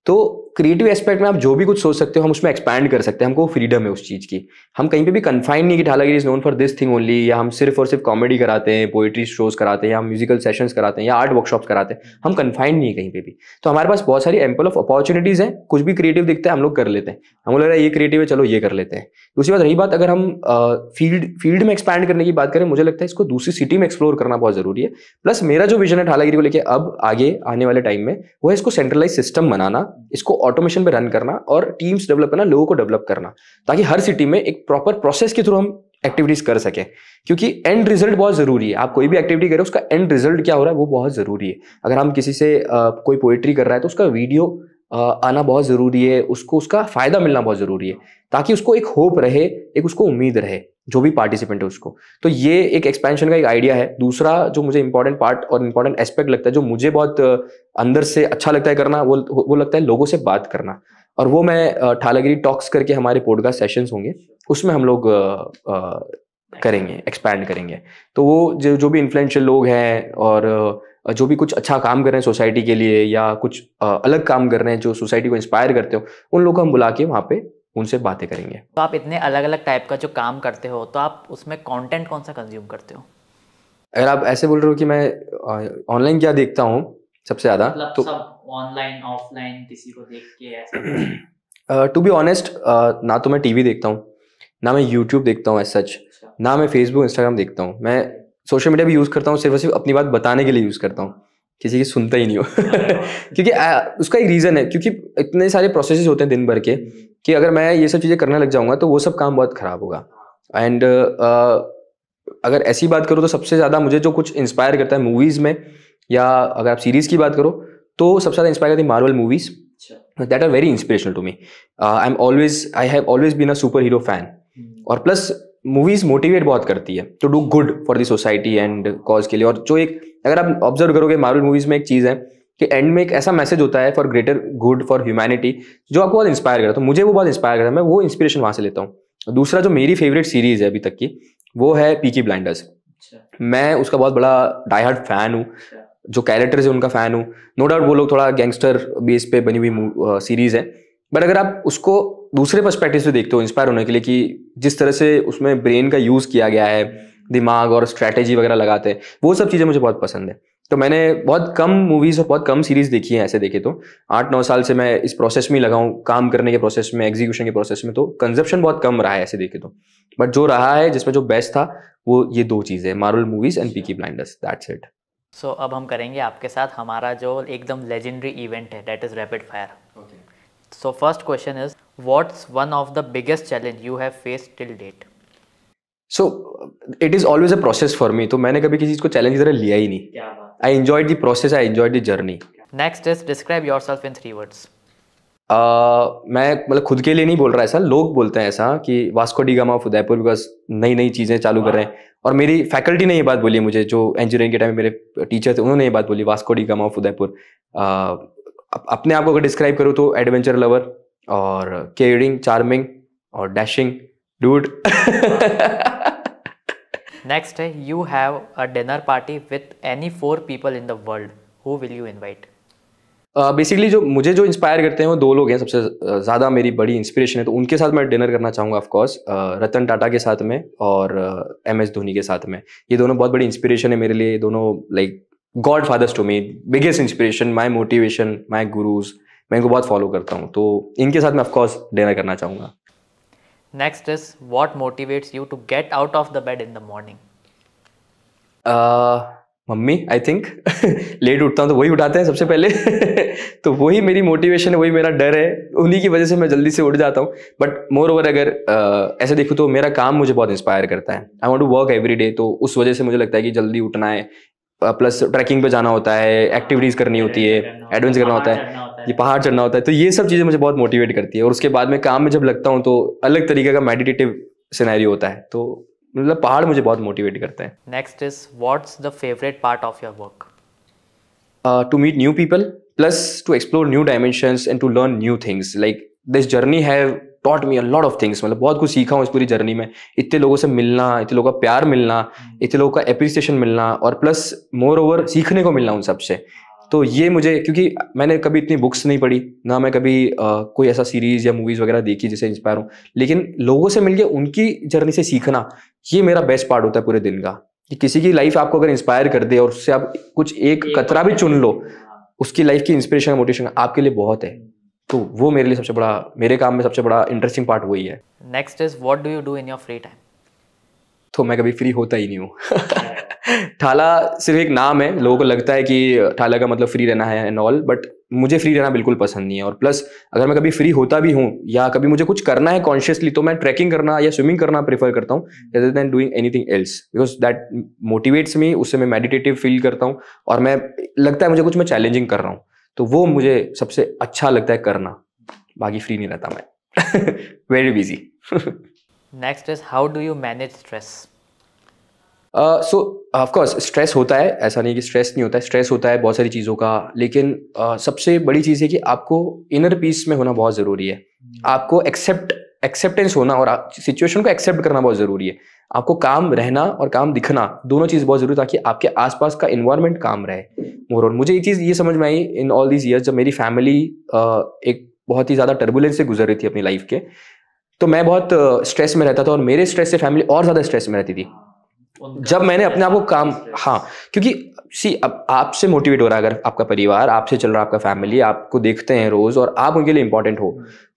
तो क्रिएटिव एस्पेक्ट में आप जो भी कुछ सोच सकते हो, हम उसमें एक्सपैंड कर सकते हैं, हमको फ्रीडम है उस चीज़ की। हम कहीं पे भी कन्फाइंड नहीं कि Thalagiri is known for this thing only, या हम सिर्फ और सिर्फ कॉमेडी कराते हैं, पोइट्री शोज कराते हैं, या म्यूजिकल सेशंस कराते हैं, या आर्ट वर्कशॉप्स कराते हैं। हम कन्फाइंड नहीं है कहीं पे भी। तो हमारे पास बहुत सारी एम्पल ऑफ अपॉर्चुनिटीज़ हैं, कुछ भी क्रिएटिव दिखता है हम लोग कर लेते हैं, हमको लग रहा है ये क्रिएटिव है चलो ये कर लेते हैं। दूसरी बात रही बात, अगर हम फील्ड में एक्सपैंड करने की बात करें, मुझे लगता है इसको दूसरी सिटी में एक्सप्लोर करना बहुत जरूरी है। प्लस मेरा जो विजन है ढालागिरी को लेकर अब आगे आने वाले टाइम में, वो है इसको सेंट्रलाइज सिस्टम बनाना, इसको ऑटोमेशन पे रन करना और टीम्स डेवलप करना, लोगों को डेवलप करना, ताकि हर सिटी में एक प्रॉपर प्रोसेस के थ्रू हम एक्टिविटीज कर सकें। क्योंकि एंड रिजल्ट बहुत जरूरी है। आप कोई भी एक्टिविटी करें, उसका एंड रिजल्ट क्या हो रहा है वो बहुत जरूरी है। अगर हम किसी से कोई पोएट्री कर रहा है तो उसका वीडियो आना बहुत जरूरी है, उसको उसका फायदा मिलना बहुत जरूरी है, ताकि उसको एक होप रहे, एक उसको उम्मीद रहे जो भी पार्टिसिपेंट है उसको। तो ये एक एक्सपेंशन का एक आइडिया है। दूसरा जो मुझे इंपॉर्टेंट पार्ट और इंपॉर्टेंट एस्पेक्ट लगता है, जो मुझे बहुत अंदर से अच्छा लगता है करना, वो लगता है लोगों से बात करना। और वो मैं ढालागिरी टॉक्स करके हमारे पॉडकास्ट सेशंस होंगे, उसमें हम लोग करेंगे, एक्सपैंड करेंगे। तो वो जो भी इन्फ्लुएंशियल लोग हैं और जो भी कुछ अच्छा काम कर रहे हैं सोसाइटी के लिए, या कुछ अलग काम कर रहे हैं जो सोसाइटी को इंस्पायर करते हो, उन लोगों को हम बुला के वहाँ पे उनसे बातें करेंगे। तो आप इतने अलग अलग टाइप का जो काम करते हो, तो आप उसमें कंटेंट कौन सा कंज्यूम करते हो? अगर आप ऐसे बोल रहे हो कि मैं ऑनलाइन क्या देखता हूँ, सबसे ज़्यादा। मतलब तो सब ऑनलाइन ऑफलाइन किसी को देख के ऐसा? टू बी ऑनेस्ट, ना तो मैं टीवी देखता हूँ, ना मैं यूट्यूब देखता हूँ एज सच, ना मैं फेसबुक इंस्टाग्राम देखता हूँ। मैं सोशल मीडिया भी यूज़ करता हूँ सिर्फ और सिर्फ अपनी बात बताने के लिए यूज़ करता हूँ, किसी की सुनता ही नहीं हो। क्योंकि उसका एक रीज़न है, क्योंकि इतने सारे प्रोसेसेस होते हैं दिन भर के कि अगर मैं ये सब चीज़ें करने लग जाऊँगा तो वो सब काम बहुत ख़राब होगा। एंड अगर ऐसी बात करूँ तो सबसे ज़्यादा मुझे जो कुछ इंस्पायर करता है मूवीज़ में, या अगर आप सीरीज़ की बात करो तो सबसे ज़्यादा इंस्पायर करती है Marvel movies, that are very inspirational to me. I have always been a superhero fan. और प्लस मूवीज़ मोटिवेट बहुत करती है to do good for the society and cause के लिए। और जो एक अगर आप ऑब्जर्व करोगे मार्वल मूवीज़ में एक चीज़ है कि एंड में एक ऐसा मैसेज होता है for greater good for humanity जो आपको बहुत इंस्पायर करता है। तो मुझे वो बहुत इंस्पायर करता है, मैं वो इंस्पिरेशन वहाँ से लेता हूँ। दूसरा जो मेरी फेवरेट सीरीज़ है अभी तक की वो है पीकी ब्लाइंडर्स। मैं उसका बहुत बड़ा डाई हार्ड फैन हूँ, जो कैरेक्टर्स है उनका फैन हूँ। नो डाउट वो लोग थोड़ा गैंगस्टर बेस पे बनी हुई सीरीज़ है, बट अगर आप उसको दूसरे पर्सपेक्टिव से देखते हो इंस्पायर होने के लिए कि जिस तरह से उसमें ब्रेन का यूज़ किया गया है, दिमाग और स्ट्रैटेजी वगैरह लगाते हैं, वो सब चीज़ें मुझे बहुत पसंद है। तो मैंने बहुत कम मूवीज़ और बहुत कम सीरीज़ देखी है ऐसे देखे तो। 8-9 साल से मैं इस प्रोसेस में ही लगा हूँ, काम करने के प्रोसेस में, एग्जीक्यूशन के प्रोसेस में। तो कंजप्शन बहुत कम रहा है ऐसे देखे तो, बट जो रहा है जिसमें जो बेस्ट था वो ये 2 चीज़ें, Marvel movies and Peaky Blinders, that's it. So अब हम करेंगे आपके साथ हमारा जो एकदम लेजेंडरी इवेंट है, that is rapid fire. So first question is, what's one of the biggest challenge you have faced till date? So it is always a process for me. तो मैंने कभी किसी चीज़ को चैलेंज की तरह लिया ही नहीं। क्या बात। I enjoyed the process, I enjoyed the journey. Next is, describe yourself in 3 words। मैं मतलब खुद के लिए नहीं बोल रहा, ऐसा लोग बोलते हैं ऐसा कि Vasco D gamma of Udaipur, because नई नई चीज़ें चालू कर रहे हैं। और मेरी फैकल्टी ने ये बात बोली है मुझे, जो इंजीनियरिंग के टाइम में मेरे टीचर थे उन्होंने ये बात बोली, Vasco D gamma of Udaipur. अपने आप को अगर डिस्क्राइब करूँ तो एडवेंचर लवर और केयरिंग, चार्मिंग और डैशिंग डूड। नेक्स्ट है, you have a dinner party with any 4 people in the world, who will you invite? Basically जो मुझे जो इंस्पायर करते हैं वो 2 लोग हैं सबसे ज़्यादा, मेरी बड़ी इंस्पिरेशन है। तो उनके साथ मैं डिनर करना चाहूँगा ऑफ कोर्स, रतन टाटा के साथ में और MS धोनी के साथ में। ये दोनों बहुत बड़ी इंस्पिरेशन है मेरे लिए। दोनों like god fathers to me, biggest inspiration, my motivation, my gurus. मैं इनको बहुत फॉलो करता हूँ, तो इनके साथ मैं ऑफ कोर्स डिनर करना चाहूँगा। Next is, what motivates you to get out of the bed in the morning? Mummy, I think. Late उठता हूँ तो वही उठाते हैं सबसे पहले। तो वही मेरी मोटिवेशन है, वही मेरा डर है, उन्हीं की वजह से मैं जल्दी से उठ जाता हूँ। बट मोर ओवर अगर ऐसे देखूँ तो मेरा काम मुझे बहुत इंस्पायर करता है। I want to work every day, तो उस वजह से मुझे लगता है कि जल्दी उठना है, प्लस ट्रैकिंग पे जाना होता है, एक्टिविटीज़ करनी होती है, एडवेंचर करना होता है, ये पहाड़ चढ़ना होता है। तो ये सब चीज़ें मुझे बहुत मोटिवेट करती है। और उसके बाद में काम में जब लगता हूँ तो अलग तरीके का मेडिटेटिव सिनेरियो होता है। तो मतलब पहाड़ मुझे बहुत मोटिवेट करते हैं। Next is, what's the favourite part of your work? To meet new people, plus to explore new dimensions and to learn new things. Like this journey have taught me a lot of things. मतलब बहुत कुछ सीखा हूँ इस पूरी जर्नी में। इतने लोगों से मिलना, इतने लोगों का प्यार मिलना, इतने लोगों का एप्रिसिएशन मिलना, और प्लस मोर ओवर सीखने को मिलना उन सबसे। तो ये मुझे, क्योंकि मैंने कभी इतनी बुक्स नहीं पढ़ी, ना मैं कभी कोई ऐसा सीरीज या मूवीज वगैरह देखी जिससे इंस्पायर हूँ, लेकिन लोगों से मिलके उनकी जर्नी से सीखना, ये मेरा बेस्ट पार्ट होता है पूरे दिन का। कि किसी की लाइफ आपको अगर इंस्पायर कर दे और उससे आप कुछ एक कतरा भी चुन लो, उसकी लाइफ की इंस्पिरेशन मोटिवेशन आपके लिए बहुत है। तो वो मेरे लिए सबसे बड़ा, मेरे काम में सबसे बड़ा इंटरेस्टिंग पार्ट वही है। Next is, what do you do in your free time? तो मैं कभी फ्री होता ही नहीं हूँ। ठाला सिर्फ एक नाम है, लोगों को लगता है कि ठाला का मतलब फ्री रहना है एंड ऑल, बट मुझे फ्री रहना बिल्कुल पसंद नहीं है। और प्लस अगर मैं कभी फ्री होता भी हूँ या कभी मुझे कुछ करना है कॉन्शियसली, तो मैं ट्रैकिंग करना या स्विमिंग करना प्रेफर करता हूँ rather than doing anything else, because that motivates me. उससे मैं मेडिटेटिव फील करता हूँ और मैं लगता है मुझे कुछ मैं चैलेंजिंग कर रहा हूँ, तो वो मुझे सबसे अच्छा लगता है करना। बाकी फ्री नहीं रहता मैं। Very busy. Next is, how do you manage stress? So of course stress होता है, ऐसा नहीं कि स्ट्रेस नहीं होता है, स्ट्रेस होता है बहुत सारी चीज़ों का। लेकिन सबसे बड़ी चीज़ है कि आपको इनर पीस में होना बहुत ज़रूरी है। आपको एक्सेप्टेंस होना और सिचुएशन को एक्सेप्ट करना बहुत ज़रूरी है। आपको काम रहना और काम दिखना, दोनों चीज़ बहुत ज़रूरी, ताकि आपके आसपास का इन्वायरमेंट काम रहे। मोर और मुझे ये चीज़ ये समझ में आई इन ऑल दीज ईयर्स, जब मेरी फैमिली एक बहुत ही ज़्यादा टर्बुलेंस से गुजर रही थी अपनी लाइफ के, तो मैं बहुत स्ट्रेस में रहता था और मेरे स्ट्रेस से फैमिली और ज़्यादा स्ट्रेस में रहती थी। जब मैंने अपने आप को काम, हाँ, क्योंकि सी अब आपसे मोटिवेट हो रहा है, अगर आपका परिवार आपसे चल रहा है, आपका फैमिली आपको देखते हैं रोज और आप उनके लिए इंपॉर्टेंट हो,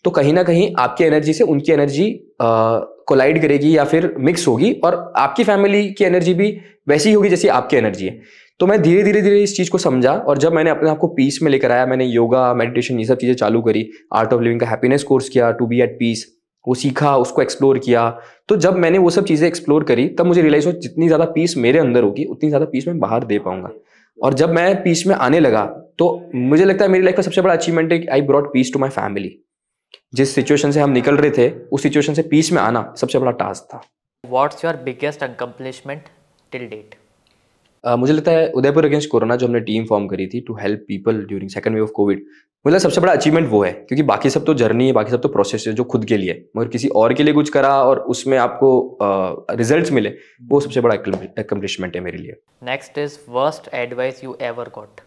तो कहीं ना कहीं आपकी एनर्जी से उनकी एनर्जी कोलाइड करेगी या फिर मिक्स होगी, और आपकी फैमिली की एनर्जी भी वैसी ही होगी जैसी आपकी एनर्जी है। तो मैं धीरे धीरे धीरे इस चीज़ को समझा, और जब मैंने अपने आप को पीस में लेकर आया, मैंने योगा, मेडिटेशन, ये सब चीज़ें चालू करी, आर्ट ऑफ लिविंग का हैप्पीनेस कोर्स किया, टू बी एट पीस, वो सीखा, उसको एक्सप्लोर किया। तो जब मैंने वो सब चीज़ें एक्सप्लोर करी, तब मुझे रियलाइज हुआ जितनी ज़्यादा पीस मेरे अंदर होगी उतनी ज़्यादा पीस मैं बाहर दे पाऊंगा। और जब मैं पीस में आने लगा, तो मुझे लगता है मेरी लाइफ का सबसे बड़ा अचीवमेंट है कि I brought peace to my family. जिस सिचुएशन से हम निकल रहे थे, उस सिचुएशन से पीस में आना सबसे बड़ा टास्क था। What's your biggest accomplishment till date? मुझे लगता है उदयपुर अगेंस्ट कोरोना जो हमने टीम फॉर्म करी थी to help people during second wave of Covid, मुझे सबसे बड़ा अचीवमेंट वो है, क्योंकि बाकी सब तो जर्नी है, बाकी सब तो प्रोसेस है जो खुद के लिए, मगर किसी और के लिए कुछ करा और उसमें आपको रिजल्ट्स मिले, वो सबसे बड़ा अकम्पलिशमेंट है मेरे लिए। Next is worst advice you ever got?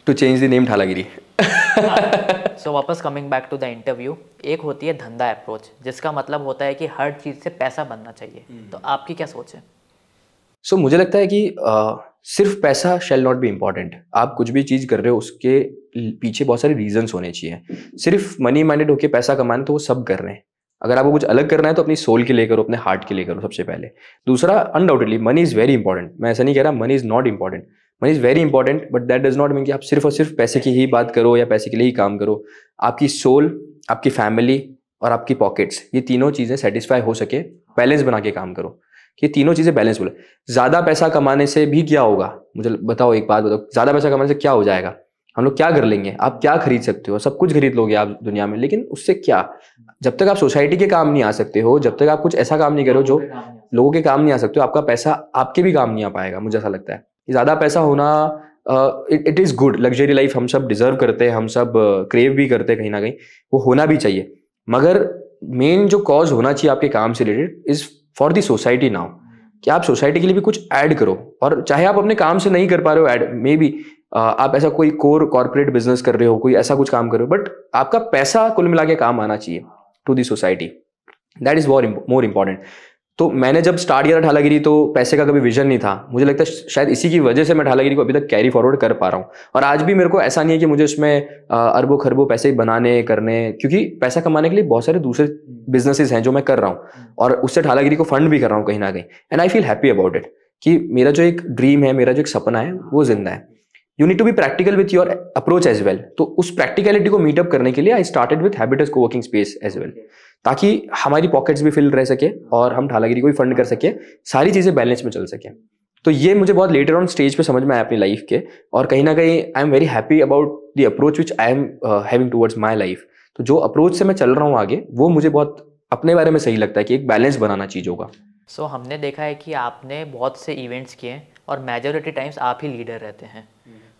To change the name Thalagiri. So वापस coming back to the interview, एक होती है धंधा अप्रोच, जिसका मतलब होता है कि हर चीज़ से पैसा बनना चाहिए। तो आपकी क्या सोच है? सो मुझे लगता है कि सिर्फ पैसा शैल नॉट बी इम्पॉर्टेंट। आप कुछ भी चीज़ कर रहे हो उसके पीछे बहुत सारे रीजंस होने चाहिए। सिर्फ मनी माइंडेड होकर पैसा कमाना तो वो सब कर रहे हैं। अगर आपको कुछ अलग करना है तो अपनी सोल के लिए करो, अपने हार्ट के लिए करो सबसे पहले। दूसरा, undoubtedly money is very important. मैं ऐसा नहीं कह रहा money is not important, money is very important, but that does not mean कि आप सिर्फ और सिर्फ पैसे की ही बात करो या पैसे के लिए ही काम करो। आपकी सोल, आपकी फैमिली और आपकी पॉकेट्स, ये तीनों चीज़ें सेटिस्फाई हो सके, बैलेंस बना के काम करो कि तीनों चीज़ें बैलेंस बोले। ज़्यादा पैसा कमाने से भी क्या होगा, मुझे बताओ, एक बात बताओ, ज़्यादा पैसा कमाने से क्या हो जाएगा? हम लोग क्या कर लेंगे? आप क्या खरीद सकते हो? सब कुछ खरीद लोगे आप दुनिया में, लेकिन उससे क्या? जब तक आप सोसाइटी के काम नहीं आ सकते हो, जब तक आप कुछ ऐसा काम नहीं करो जो लोगों के काम नहीं आ सकते हो, आपका पैसा आपके भी काम नहीं आ पाएगा। मुझे ऐसा लगता है ज़्यादा पैसा होना it is good, luxury life हम सब डिजर्व करते हैं, हम सब क्रेव भी करते हैं, कहीं ना कहीं वो होना भी चाहिए। मगर मेन जो कॉज होना चाहिए आपके काम से related is for the society now, कि आप सोसाइटी के लिए भी कुछ ऐड करो। और चाहे आप अपने काम से नहीं कर पा रहे हो ऐड, मे बी आप ऐसा कोई कॉर्पोरेट बिजनेस कर रहे हो, कोई ऐसा कुछ काम कर रहे हो, बट आपका पैसा कुल मिला के काम आना चाहिए to the society. That is more important. तो मैंने जब स्टार्ट किया था ठालागिरी, तो पैसे का कभी विजन नहीं था। मुझे लगता है शायद इसी की वजह से मैं ठालागिरी को अभी तक कैरी फॉरवर्ड कर पा रहा हूँ। और आज भी मेरे को ऐसा नहीं है कि मुझे उसमें अरबों खरबों पैसे बनाने करने, क्योंकि पैसा कमाने के लिए बहुत सारे दूसरे बिजनेसेस हैं जो मैं कर रहा हूँ, और उससे ठालागिरी को फंड भी कर रहा हूँ कहीं ना कहीं। And I feel happy about it कि मेरा जो एक ड्रीम है, मेरा जो एक सपना है, वो जिंदा है। You need to be practical with your approach as well. तो उस प्रैक्टिकलिटी को मीटअप करने के लिए I started with habitus coworking space as well, ताकि हमारी पॉकेट्स भी फिल रह सके और हम ठालागिरी को भी फंड कर सके, सारी चीज़ें बैलेंस में चल सके। तो ये मुझे बहुत लेटर ऑन स्टेज पे समझ में आया अपनी लाइफ के, और कहीं ना कहीं I am very happy about the approach which I am having towards my life. तो जो अप्रोच से मैं चल रहा हूँ आगे, वो मुझे बहुत अपने बारे में सही लगता है कि एक बैलेंस बनाना चीज़ों का। सो हमने देखा है कि आपने बहुत से इवेंट्स किए और मेजॉरिटी टाइम्स आप ही लीडर रहते हैं।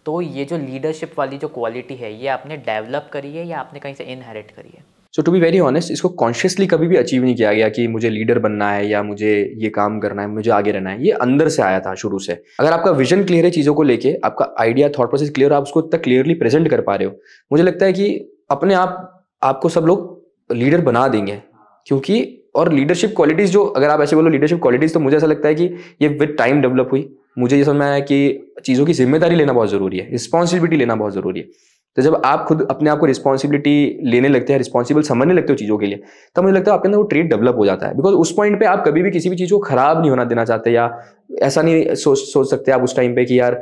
तो ये जो लीडरशिप वाली जो क्वालिटी है, ये आपने डेवलप करी है या आपने कहीं से इनहेरिट करी है? सो टू बी वेरी ऑनेस्ट, इसको कॉन्शियसली कभी भी अचीव नहीं किया गया कि मुझे लीडर बनना है या मुझे ये काम करना है, मुझे आगे रहना है। ये अंदर से आया था शुरू से। अगर आपका विजन क्लियर है चीज़ों को लेके, आपका आइडिया, थॉट प्रोसेस क्लियर, आप उसको तक क्लियरली प्रेजेंट कर पा रहे हो, मुझे लगता है कि अपने आप आपको सब लोग लीडर बना देंगे। क्योंकि और लीडरशिप क्वालिटीज़ जो, अगर आप ऐसे बोलो लीडरशिप क्वालिटीज़, तो मुझे ऐसा लगता है कि ये विद टाइम डेवलप हुई। मुझे ये समझ में आया कि चीज़ों की जिम्मेदारी लेना बहुत ज़रूरी है, रिस्पॉन्सिबिलिटी लेना बहुत ज़रूरी है। तो जब आप खुद अपने आप को रिस्पॉन्सिबिलिटी लेने लगते हैं, रिस्पॉन्सिबल समझने लगते हो चीज़ों के लिए, तब मुझे लगता है आपके अंदर वो ट्रेड डेवलप हो जाता है। बिकॉज उस पॉइंट पे आप कभी भी किसी भी चीज़ को खराब नहीं होना देना चाहते, या ऐसा नहीं सोच सकते आप उस टाइम पे कि यार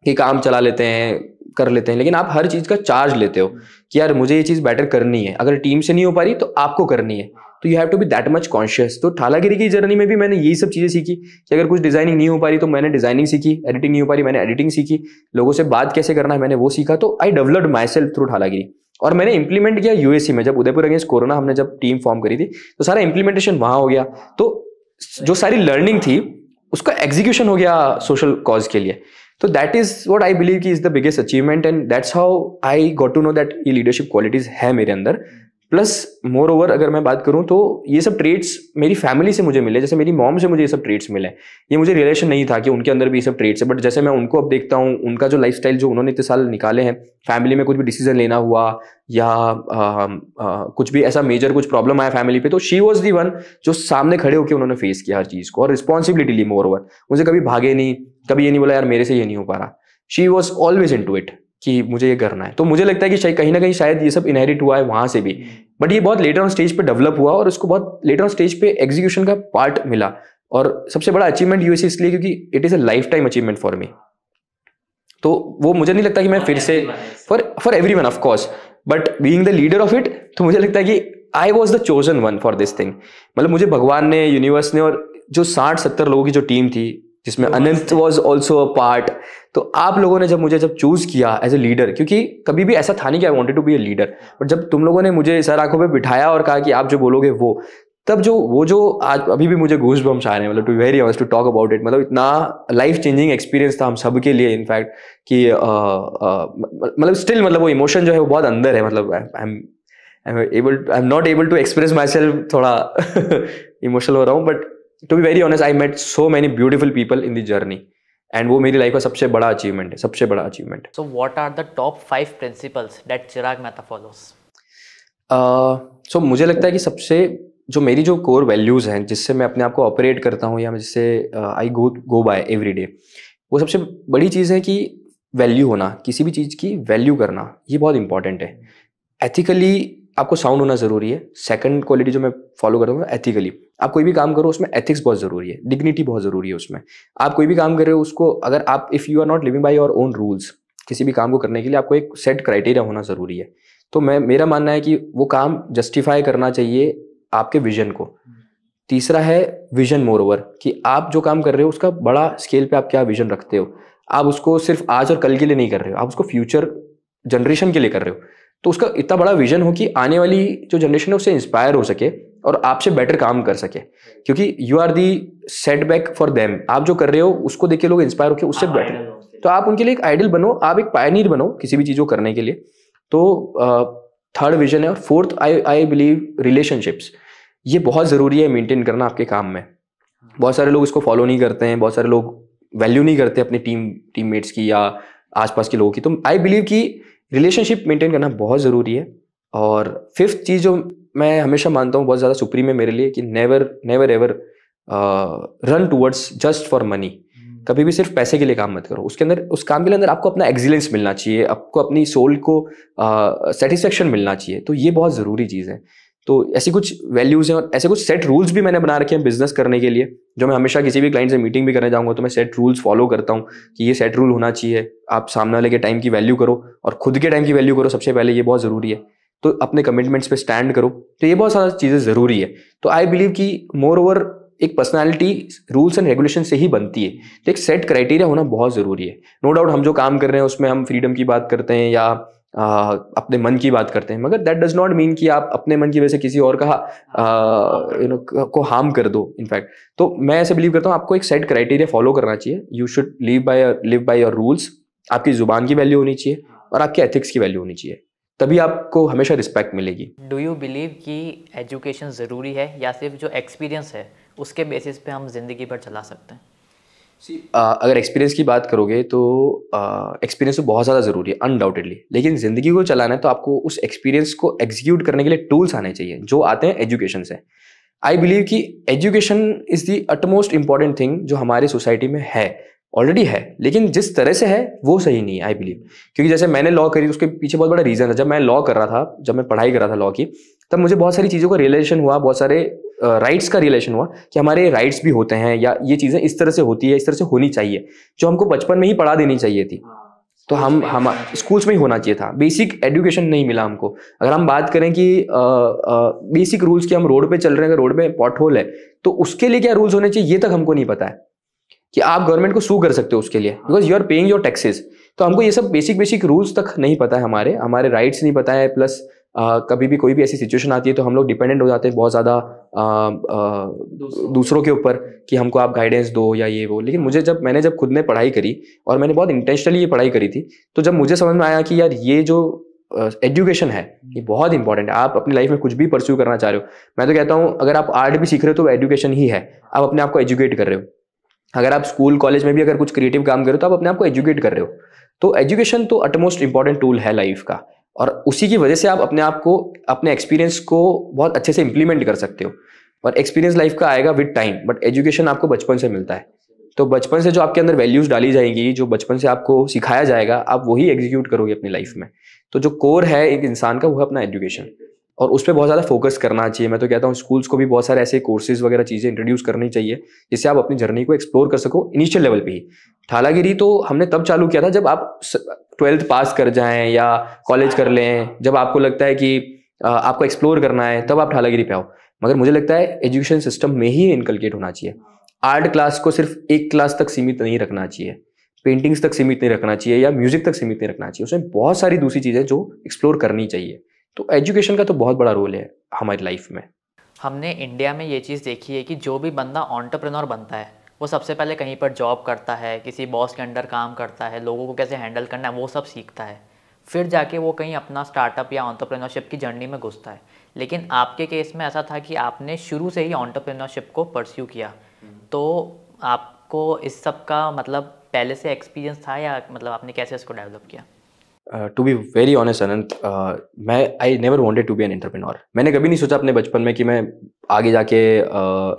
कि काम चला लेते हैं, कर लेते हैं, लेकिन आप हर चीज़ का चार्ज लेते हो कि यार मुझे ये चीज़ बेटर करनी है। अगर टीम से नहीं हो पा रही तो आपको करनी है, तो you have to be that much conscious. तो ठालागिरी की जर्नी में भी मैंने यही सब चीज़ें सीखी कि अगर कुछ डिजाइनिंग नहीं हो पा रही तो मैंने डिजाइनिंग सीखी, एडिटिंग नहीं हो पा रही मैंने एडिटिंग सीखी, लोगों से बात कैसे करना है मैंने वो सीखा। तो I developed myself through Thalagiri. और मैंने इंप्लीमेंट किया यूएससी में। जब उदयपुर अगेंस्ट कोरोना हमने जब टीम फॉर्म करी थी, तो सारा इंप्लीमेंटेशन वहाँ हो गया। तो जो सारी लर्निंग थी उसका एग्जीक्यूशन हो गया सोशल कॉज के लिए। तो that is what I believe की is the biggest achievement, and that's how I got to know that ये लीडरशिप क्वालिटीज है मेरे अंदर। प्लस मोर ओवर अगर मैं बात करूं तो ये सब ट्रेड्स मेरी फैमिली से मुझे मिले, जैसे मेरी मॉम से मुझे ये सब ट्रेड्स मिले। ये मुझे रिलेशन नहीं था कि उनके अंदर भी ये सब ट्रेड्स है, बट जैसे मैं उनको अब देखता हूँ, उनका जो लाइफस्टाइल जो उन्होंने इतने साल निकाले हैं, फैमिली में कुछ भी डिसीजन लेना हुआ या कुछ भी ऐसा मेजर कुछ प्रॉब्लम आया फैमिली पे, तो शी वॉज दी वन जो सामने खड़े होकर उन्होंने फेस किया हर चीज़ को और रिस्पॉन्सिबिलिटी ली। मोर ओवर मुझे कभी भागे नहीं, कभी ये नहीं बोला यार मेरे से ये नहीं हो पा रहा। She was always into it कि मुझे ये करना है। तो मुझे लगता है कि कहीं ना कहीं शायद ये सब इनहेरिट हुआ है वहां से भी, बट ये बहुत लेटर ऑन स्टेज पे डेवलप हुआ और उसको बहुत लेटर ऑन स्टेज पे एग्जीक्यूशन का पार्ट मिला। और सबसे बड़ा अचीवमेंट यूएसए इसलिए क्योंकि it is a life time achievement for me. तो वो मुझे नहीं लगता कि मैं फिर से for everyone of course, but being the leader of it, तो मुझे लगता है कि I was the chosen one for this thing. मतलब मुझे भगवान ने, यूनिवर्स ने, और जो 60-70 लोगों की जो टीम थी जिसमें अनंत वॉज ऑल्सो अ पार्ट, तो आप लोगों ने जब चूज किया एज ए लीडर, क्योंकि कभी भी ऐसा था नहीं कि I wanted to be a leader, but जब तुम लोगों ने मुझे सर आंखों पे बिठाया और कहा कि आप जो बोलोगे वो, तब जो आज अभी भी मुझे गूज बम्स आ रहे हैं, मतलब to very honest to talk about it. मतलब इतना लाइफ चेंजिंग एक्सपीरियंस था हम सब के लिए इनफैक्ट कि मतलब स्टिल मतलब वो इमोशन जो है वो बहुत अंदर है। मतलब I am not able to express myself, थोड़ा इमोशनल हो रहा हूँ, but to be very honest I met so many beautiful people in the journey, and वो मेरी लाइफ का सबसे बड़ा अचीवमेंट है, सबसे बड़ा achievement. So what are the top 5 principles that Chirag Mehta follows? So मुझे लगता है कि सबसे जो मेरी जो कोर वैल्यूज़ हैं जिससे मैं अपने आप को ऑपरेट करता हूँ या जिससे आई गो बाय एवरी डे, वो सबसे बड़ी चीज़ है कि वैल्यू होना, किसी भी चीज़ की वैल्यू करना, ये बहुत इंपॉर्टेंट है। एथिकली आपको साउंड होना ज़रूरी है। सेकंड क्वालिटी जो मैं फॉलो करता हूँ, एथिकली आप कोई भी काम करो उसमें एथिक्स बहुत ज़रूरी है, डिग्निटी बहुत ज़रूरी है उसमें। आप कोई भी काम कर रहे हो उसको, अगर आप if you are not living by your own rules, किसी भी काम को करने के लिए आपको एक सेट क्राइटेरिया होना ज़रूरी है। तो मेरा मानना है कि वो काम जस्टिफाई करना चाहिए आपके विजन को। तीसरा है विजन मोर ओवर, कि आप जो काम कर रहे हो उसका बड़ा स्केल पे आप क्या विजन रखते हो। आप उसको सिर्फ आज और कल के लिए नहीं कर रहे हो, आप उसको फ्यूचर जनरेशन के लिए कर रहे हो। तो उसका इतना बड़ा विजन हो कि आने वाली जो जनरेशन है उससे इंस्पायर हो सके और आपसे बेटर काम कर सके, क्योंकि you are the setback for them. आप जो कर रहे हो उसको देख के लोग इंस्पायर होकर उससे बेटर, तो आप उनके लिए एक आइडल बनो, आप एक पायनियर बनो किसी भी चीज़ को करने के लिए। तो थर्ड विजन है। और फोर्थ आई बिलीव रिलेशनशिप्स, ये बहुत ज़रूरी है मेंटेन करना आपके काम में। बहुत सारे लोग इसको फॉलो नहीं करते हैं, बहुत सारे लोग वैल्यू नहीं करते अपनी टीममेट्स की या आसपास के लोगों की। तो आई बिलीव कि रिलेशनशिप मेंटेन करना बहुत ज़रूरी है। और फिफ्थ चीज़ जो मैं हमेशा मानता हूँ बहुत ज़्यादा सुप्रीम है मेरे लिए, कि never ever run towards just for money. कभी भी सिर्फ पैसे के लिए काम मत करो। उसके अंदर, उस काम के अंदर आपको अपना एक्सीलेंस मिलना चाहिए, आपको अपनी सोल को सेटिस्फेक्शन मिलना चाहिए। तो ये बहुत ज़रूरी चीज़ है। तो ऐसी कुछ वैल्यूज़ हैं और ऐसे कुछ सेट रूल्स भी मैंने बना रखे हैं बिजनेस करने के लिए, जो मैं हमेशा किसी भी क्लाइंट से मीटिंग भी करने जाऊँगा तो मैं सेट रूल्स फॉलो करता हूँ कि ये सेट रूल होना चाहिए। आप सामने वाले के टाइम की वैल्यू करो और खुद के टाइम की वैल्यू करो सबसे पहले, ये बहुत ज़रूरी है। तो अपने कमिटमेंट्स पे स्टैंड करो। तो ये बहुत सारी चीज़ें ज़रूरी है। तो आई बिलीव कि मोर ओवर एक पर्सनालिटी रूल्स एंड रेगुलेशन से ही बनती है। तो एक सेट क्राइटेरिया होना बहुत ज़रूरी है। नो डाउट हम जो काम कर रहे हैं उसमें हम फ्रीडम की बात करते हैं या अपने मन की बात करते हैं, मगर दैट डज नॉट मीन कि आप अपने मन की वजह से किसी और का को हार्म कर दो। इनफैक्ट तो मैं ऐसे बिलीव करता हूँ आपको एक सेट क्राइटेरिया फॉलो करना चाहिए। You should live by your rules. आपकी जुबान की वैल्यू होनी चाहिए और आपके एथिक्स की वैल्यू होनी चाहिए, तभी आपको हमेशा रिस्पेक्ट मिलेगी। डू यू बिलीव कि एजुकेशन ज़रूरी है या सिर्फ जो एक्सपीरियंस है उसके बेसिस पे हम ज़िंदगी भर चला सकते हैं? अगर एक्सपीरियंस की बात करोगे तो एक्सपीरियंस तो बहुत ज़्यादा ज़रूरी है अनडाउटेडली, लेकिन ज़िंदगी को चलाना है तो आपको उस एक्सपीरियंस को एग्जीक्यूट करने के लिए टूल्स आने चाहिए जो आते हैं एजुकेशन से। आई बिलीव कि education is the utmost important thing जो हमारी सोसाइटी में है, ऑलरेडी है, लेकिन जिस तरह से है वो सही नहीं है आई बिलीव। क्योंकि जैसे मैंने लॉ करी उसके पीछे बहुत बड़ा रीज़न है। जब मैं लॉ कर रहा था, जब मैं पढ़ाई कर रहा था लॉ की, तब मुझे बहुत सारी चीज़ों का रियलाइजेशन हुआ, बहुत सारे राइट्स का रियलाइजेशन हुआ कि हमारे राइट्स भी होते हैं या ये चीज़ें इस तरह से होती है, इस तरह से होनी चाहिए, जो हमको बचपन में ही पढ़ा देनी चाहिए थी। तो हम स्कूल्स में ही होना चाहिए था। बेसिक एजुकेशन नहीं मिला हमको। अगर हम बात करें कि बेसिक रूल्स की, हम रोड पे चल रहे हैं, अगर रोड में पॉट होल है तो उसके लिए क्या रूल्स होने चाहिए ये तक हमको नहीं पता है कि आप गवर्नमेंट को सू कर सकते हो उसके लिए, because you are paying your taxes. तो हमको ये सब बेसिक रूल्स तक नहीं पता है, हमारे राइट्स नहीं पता है। प्लस कभी भी कोई भी ऐसी सिचुएशन आती है तो हम लोग डिपेंडेंट हो जाते हैं बहुत ज़्यादा दूसरों के ऊपर कि हमको आप गाइडेंस दो या ये वो। लेकिन मैंने जब खुद ने पढ़ाई करी और मैंने बहुत इंटेंशनली ये पढ़ाई करी थी, तो जब मुझे समझ में आया कि यार ये जो एजुकेशन है ये बहुत इंपॉर्टेंट है। आप अपनी लाइफ में कुछ भी परस्यू करना चाह रहे हो, मैं तो कहता हूँ अगर आप आर्ट भी सीख रहे हो तो एजुकेशन ही है, आप अपने आप को एजुकेट कर रहे हो। अगर आप स्कूल कॉलेज में भी अगर कुछ क्रिएटिव काम कर रहे हो तो आप अपने आप को एजुकेट कर रहे हो। तो एजुकेशन तो अटमोस्ट इंपॉर्टेंट टूल है लाइफ का, और उसी की वजह से आप अपने आप को, अपने एक्सपीरियंस को बहुत अच्छे से इंप्लीमेंट कर सकते हो। और एक्सपीरियंस लाइफ का आएगा विद टाइम, बट एजुकेशन आपको बचपन से मिलता है। तो बचपन से जो आपके अंदर वैल्यूज डाली जाएंगी, जो बचपन से आपको सिखाया जाएगा, आप वही एग्जीक्यूट करोगे अपनी लाइफ में। तो जो कोर है एक इंसान का वो है अपना एजुकेशन, और उस पर बहुत ज़्यादा फोकस करना चाहिए। मैं तो कहता हूँ स्कूल्स को भी बहुत सारे ऐसे कोर्सेज वगैरह चीज़ें इंट्रोड्यूस करनी चाहिए जिससे आप अपनी जर्नी को एक्सप्लोर कर सको इनिशियल लेवल पे ही। ठालागिरी तो हमने तब चालू किया था जब आप 12th पास कर जाएं या कॉलेज कर लें, जब आपको लगता है कि आपको एक्सप्लोर करना है तब आप ठालागिरी पे आओ। मगर मुझे लगता है एजुकेशन सिस्टम में ही इनकलकेट होना चाहिए। आर्ट क्लास को सिर्फ एक क्लास तक सीमित नहीं रखना चाहिए, पेंटिंग्स तक सीमित नहीं रखना चाहिए, या म्यूजिक तक सीमित नहीं रखना चाहिए। उसमें बहुत सारी दूसरी चीज़ें जो एक्सप्लोर करनी चाहिए। तो एजुकेशन का तो बहुत बड़ा रोल है हमारी लाइफ में। हमने इंडिया में ये चीज़ देखी है कि जो भी बंदा एंटरप्रेन्योर बनता है वो सबसे पहले कहीं पर जॉब करता है, किसी बॉस के अंडर काम करता है, लोगों को कैसे हैंडल करना है वो सब सीखता है, फिर जाके वो कहीं अपना स्टार्टअप या एंटरप्रेन्योरशिप की जर्नी में घुसता है। लेकिन आपके केस में ऐसा था कि आपने शुरू से ही एंटरप्रेन्योरशिप को परस्यू किया, तो आपको इस सब का मतलब पहले से एक्सपीरियंस था, या मतलब आपने कैसे इसको डेवलप किया? To be very honest Anant, मैं I never wanted to be an entrepreneur. मैंने कभी नहीं सोचा अपने बचपन में कि मैं आगे जाके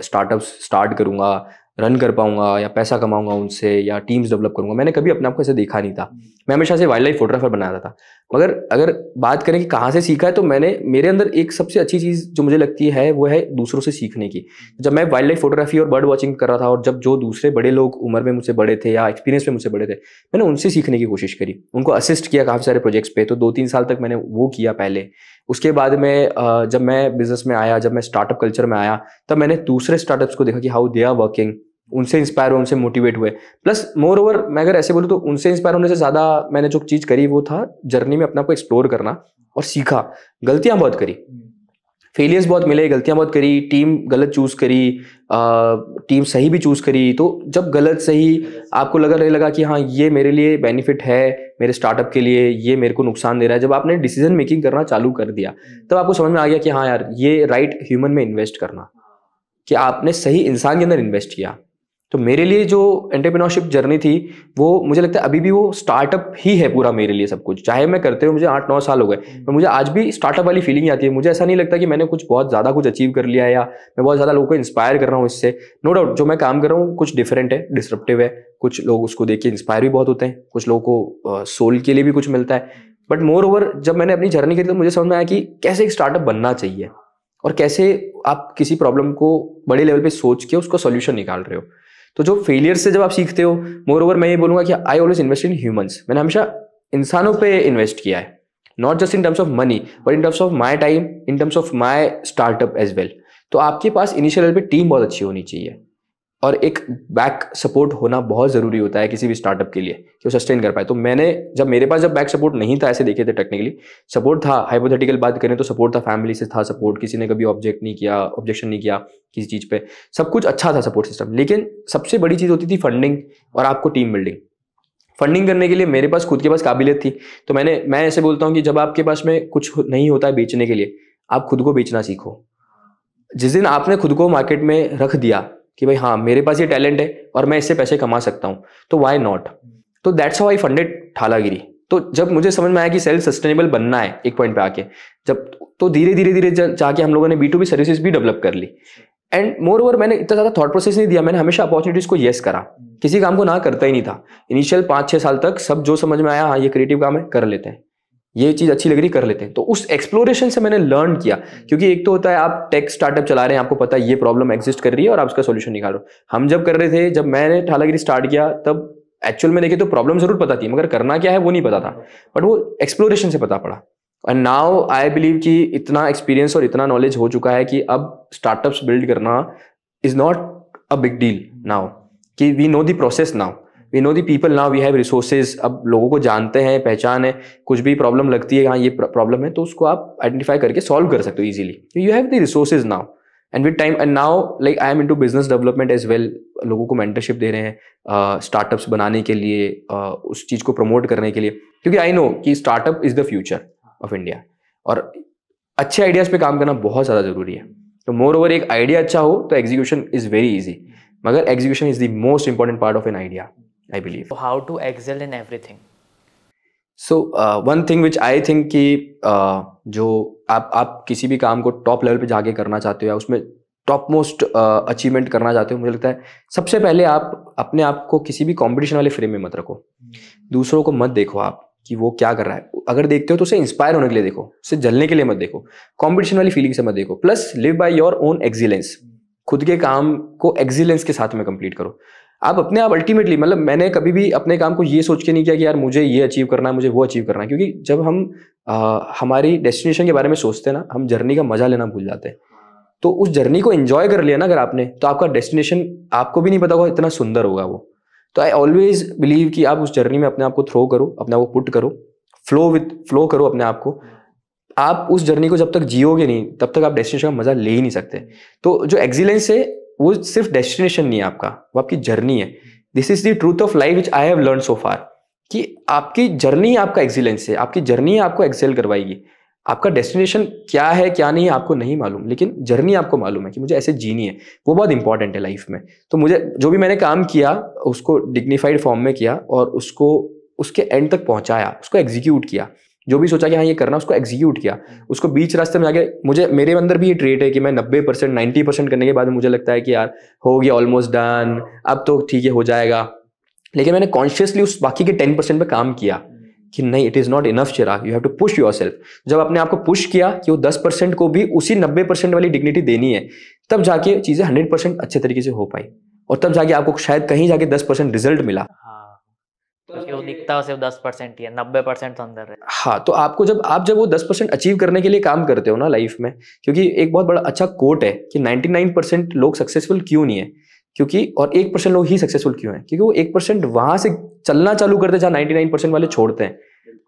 स्टार्टअप्स स्टार्ट करूँगा, रन कर पाऊंगा, या पैसा कमाऊंगा उनसे, या टीम्स डेवलप करूंगा। मैंने कभी अपने आप को ऐसे देखा नहीं था। मैं हमेशा से वाइल्ड लाइफ फोटोग्राफर बनाता था। मगर अगर बात करें कि कहाँ से सीखा है, तो मेरे अंदर एक सबसे अच्छी चीज़ जो मुझे लगती है वो है दूसरों से सीखने की। जब मैं वाइल्ड लाइफ फोटोग्राफी और बर्ड वॉचिंग कर रहा था, और जब जो दूसरे बड़े लोग उम्र में मुझसे बड़े थे या एक्सपीरियंस में मुझसे बड़े थे, मैंने उनसे सीखने की कोशिश करी, उनको असिस्ट किया काफ़ी सारे प्रोजेक्ट्स पे। तो 2-3 साल तक मैंने वो किया पहले। उसके बाद में जब मैं बिजनेस में आया, जब मैं स्टार्टअप कल्चर में आया, तब मैंने दूसरे स्टार्टअप्स को देखा कि हाउ दे आर वर्किंग, उनसे इंस्पायर हुए, उनसे मोटिवेट हुए। प्लस मोर ओवर मैं अगर ऐसे बोलूँ तो उनसे इंस्पायर होने से ज़्यादा मैंने जो चीज़ करी वो था जर्नी में अपने आप को एक्सप्लोर करना, और सीखा। गलतियाँ बहुत करी, फेलियर्स बहुत मिले, गलतियाँ बहुत करी, टीम गलत चूज़ करी, टीम सही भी चूज़ करी। तो जब गलत सही आपको लगा कि हाँ ये मेरे लिए बेनिफिट है, मेरे स्टार्टअप के लिए ये मेरे को नुकसान दे रहा है, जब आपने डिसीजन मेकिंग करना चालू कर दिया, तब आपको समझ में आ गया कि हाँ यार ये राइट ह्यूमन में इन्वेस्ट करना, कि आपने सही इंसान के अंदर इन्वेस्ट किया। तो मेरे लिए जो एंटरप्रेन्योरशिप जर्नी थी वो मुझे लगता है अभी भी वो स्टार्टअप ही है पूरा मेरे लिए सब कुछ। चाहे मैं करते हुए मुझे 8-9 साल हो गए, पर मुझे आज भी स्टार्टअप वाली फीलिंग आती है। मुझे ऐसा नहीं लगता कि मैंने कुछ बहुत ज़्यादा कुछ अचीव कर लिया है, या मैं बहुत ज़्यादा लोगों को इंस्पायर कर रहा हूँ इससे। नो डाउट जो मैं काम कर रहा हूँ कुछ डिफरेंट है, डिसरप्टिव है, कुछ लोग उसको देख के इंस्पायर भी बहुत होते हैं, कुछ लोगों को सोल के लिए भी कुछ मिलता है। बट मोर ओवर जब मैंने अपनी जर्नी करी तो मुझे समझ में आया कि कैसे एक स्टार्टअप बनना चाहिए, और कैसे आप किसी प्रॉब्लम को बड़े लेवल पे सोच के उसको सॉल्यूशन निकाल रहे हो। तो जो फेलियर से जब आप सीखते हो, मोर ओवर मैं ये बोलूँगा कि I always invest in humans. मैंने हमेशा इंसानों पे इन्वेस्ट किया है, not just in terms of money but in terms of my time, in terms of my startup as well. तो आपके पास इनिशियल लेवल पे टीम बहुत अच्छी होनी चाहिए, और एक बैक सपोर्ट होना बहुत ज़रूरी होता है किसी भी स्टार्टअप के लिए कि वो सस्टेन कर पाए। तो मेरे पास जब बैक सपोर्ट नहीं था, ऐसे देखे थे टेक्निकली सपोर्ट था, हाइपोथेटिकल बात करें तो सपोर्ट था, फैमिली से था सपोर्ट, किसी ने कभी ऑब्जेक्शन नहीं किया किसी चीज़ पे, सब कुछ अच्छा था सपोर्ट सिस्टम। लेकिन सबसे बड़ी चीज़ होती थी फंडिंग और आपको टीम बिल्डिंग। फंडिंग करने के लिए मेरे पास खुद के पास काबिलियत थी, तो मैं ऐसे बोलता हूँ कि जब आपके पास में कुछ नहीं होता है बेचने के लिए, आप खुद को बेचना सीखो। जिस दिन आपने खुद को मार्केट में रख दिया कि भाई हाँ मेरे पास ये टैलेंट है और मैं इससे पैसे कमा सकता हूँ, तो वाई नॉट। तो दैट्स हाउ आई फंडेड ठालागिरी। तो जब मुझे समझ में आया कि सेल्फ सस्टेनेबल बनना है एक पॉइंट पे आके, जब तो धीरे धीरे जाके हम लोगों ने B2B सर्विसेज भी डेवलप कर ली। एंड मोर ओवर मैंने इतना ज़्यादा थॉट प्रोसेस नहीं दिया, मैंने हमेशा अपॉर्चुनिटीज़ को येस करा, किसी काम को ना करता ही नहीं था। इनिशियल 5-6 साल तक सब जो समझ में आया हाँ ये क्रिएटिव काम है कर लेते हैं, ये चीज़ अच्छी लग रही कर लेते हैं। तो उस एक्सप्लोरेशन से मैंने लर्न किया, क्योंकि एक तो होता है आप टेक स्टार्टअप चला रहे हैं, आपको पता है ये प्रॉब्लम एग्जिस्ट कर रही है और आप उसका सोल्यूशन निकाल रहे हो। हम जब कर रहे थे, जब मैंने ठालागिरी स्टार्ट किया, तब एक्चुअल में देखे तो प्रॉब्लम जरूर पता थी, मगर करना क्या है वो नहीं पता था, बट वो एक्सप्लोरेशन से पता पड़ा। एंड नाउ आई बिलीव कि इतना एक्सपीरियंस और इतना नॉलेज हो चुका है कि अब स्टार्टअप्स बिल्ड करना is not a big deal now, कि we know the process now, we know the people now, we have resources. अब लोगों को जानते हैं, पहचान है, कुछ भी प्रॉब्लम लगती है, हाँ ये प्रॉब्लम है, तो उसको आप आइडेंटिफाई करके सॉल्व कर सकते हो easily. You have the resources now and with time. And now like I am into business development as well. लोगों को मेंटरशिप दे रहे हैं स्टार्टअप्स बनाने के लिए, उस चीज़ को प्रमोट करने के लिए, क्योंकि आई नो कि startup is the future. Of India, और अच्छे आइडियाज पे काम करना बहुत ज़्यादा ज़रूरी है। तो मोर ओवर एक आइडिया अच्छा हो तो एग्जीक्यूशन इज़ वेरी ईजी, मगर execution is the most important part of an idea, I believe. How to excel in everything? So one thing which I think कि जो आप किसी भी काम को टॉप लेवल पे जाके करना चाहते हो या उसमें टॉप मोस्ट अचीवमेंट करना चाहते हो, मुझे लगता है सबसे पहले आप अपने आप को किसी भी कंपटीशन वाले फ्रेम में मत रखो। दूसरों को मत देखो आप कि वो क्या कर रहा है, अगर देखते हो तो उसे इंस्पायर होने के लिए देखो, उससे जलने के लिए मत देखो, कंपटीशन वाली फीलिंग से मत देखो। Plus live by your own excellence, खुद के काम को एक्सीलेंस के साथ में कंप्लीट करो। आप अपने आप अल्टीमेटली, मतलब मैंने कभी भी अपने काम को ये सोच के नहीं किया कि यार मुझे ये अचीव करना है, मुझे वो अचीव करना है, क्योंकि जब हम हमारी डेस्टिनेशन के बारे में सोचते हैं ना, हम जर्नी का मजा लेना भूल जाते हैं। तो उस जर्नी को एंजॉय कर लिया ना अगर आपने, तो आपका डेस्टिनेशन आपको भी नहीं पता होगा इतना सुंदर होगा वो। तो आई ऑलवेज बिलीव कि आप उस जर्नी में अपने आप को थ्रो करो, अपने आप को पुट करो, फ्लो करो अपने आप को। आप उस जर्नी को जब तक जियोगे नहीं तब तक आप डेस्टिनेशन का मजा ले ही नहीं सकते। तो जो एक्सीलेंस है वो सिर्फ डेस्टिनेशन नहीं है आपका, वो आपकी जर्नी है। This is the truth of life which I have learn so far, कि आपकी जर्नी आपका एक्सीलेंस है, आपकी जर्नी आपको एक्सेल करवाएगी। आपका डेस्टिनेशन क्या है क्या नहीं है आपको नहीं मालूम, लेकिन जर्नी आपको मालूम है कि मुझे ऐसे जीनी है, वो बहुत इंपॉर्टेंट है लाइफ में। तो मुझे जो भी मैंने काम किया उसको डिग्निफाइड फॉर्म में किया और उसको उसके एंड तक पहुंचाया, उसको एग्जीक्यूट किया। जो भी सोचा कि हाँ ये करना, उसको एग्जीक्यूट किया। उसको बीच रास्ते में जाके मेरे अंदर भी ये ट्रेट है कि मैं 90% 90% करने के बाद मुझे लगता है कि यार हो गया, ऑलमोस्ट डन, अब तो ठीक है हो जाएगा। लेकिन मैंने कॉन्शियसली उस बाकी के 10% पे काम किया कि नहीं, it is not enough Chirag, you have to push yourself. जब अपने आप को पुश किया कि वो 10% को भी उसी 90% वाली डिग्निटी देनी है, तब जाके चीजें 100% अच्छे तरीके से हो पाई, और तब जाके आपको शायद कहीं जाके 10% रिजल्ट मिला। क्योंकि वो दिखता है सिर्फ 10% ही है, 90% तो अंदर है। हाँ, तो आपको जब वो 10% अचीव करने के लिए काम करते हो ना लाइफ में, क्योंकि एक बहुत बड़ा अच्छा कोट है कि 99% लोग सक्सेसफुल क्यों नहीं है, क्योंकि और 1% लोग ही सक्सेसफुल क्यों है, क्योंकि वो 1% वहां से चलना चालू करते जहां 99% वाले छोड़ते हैं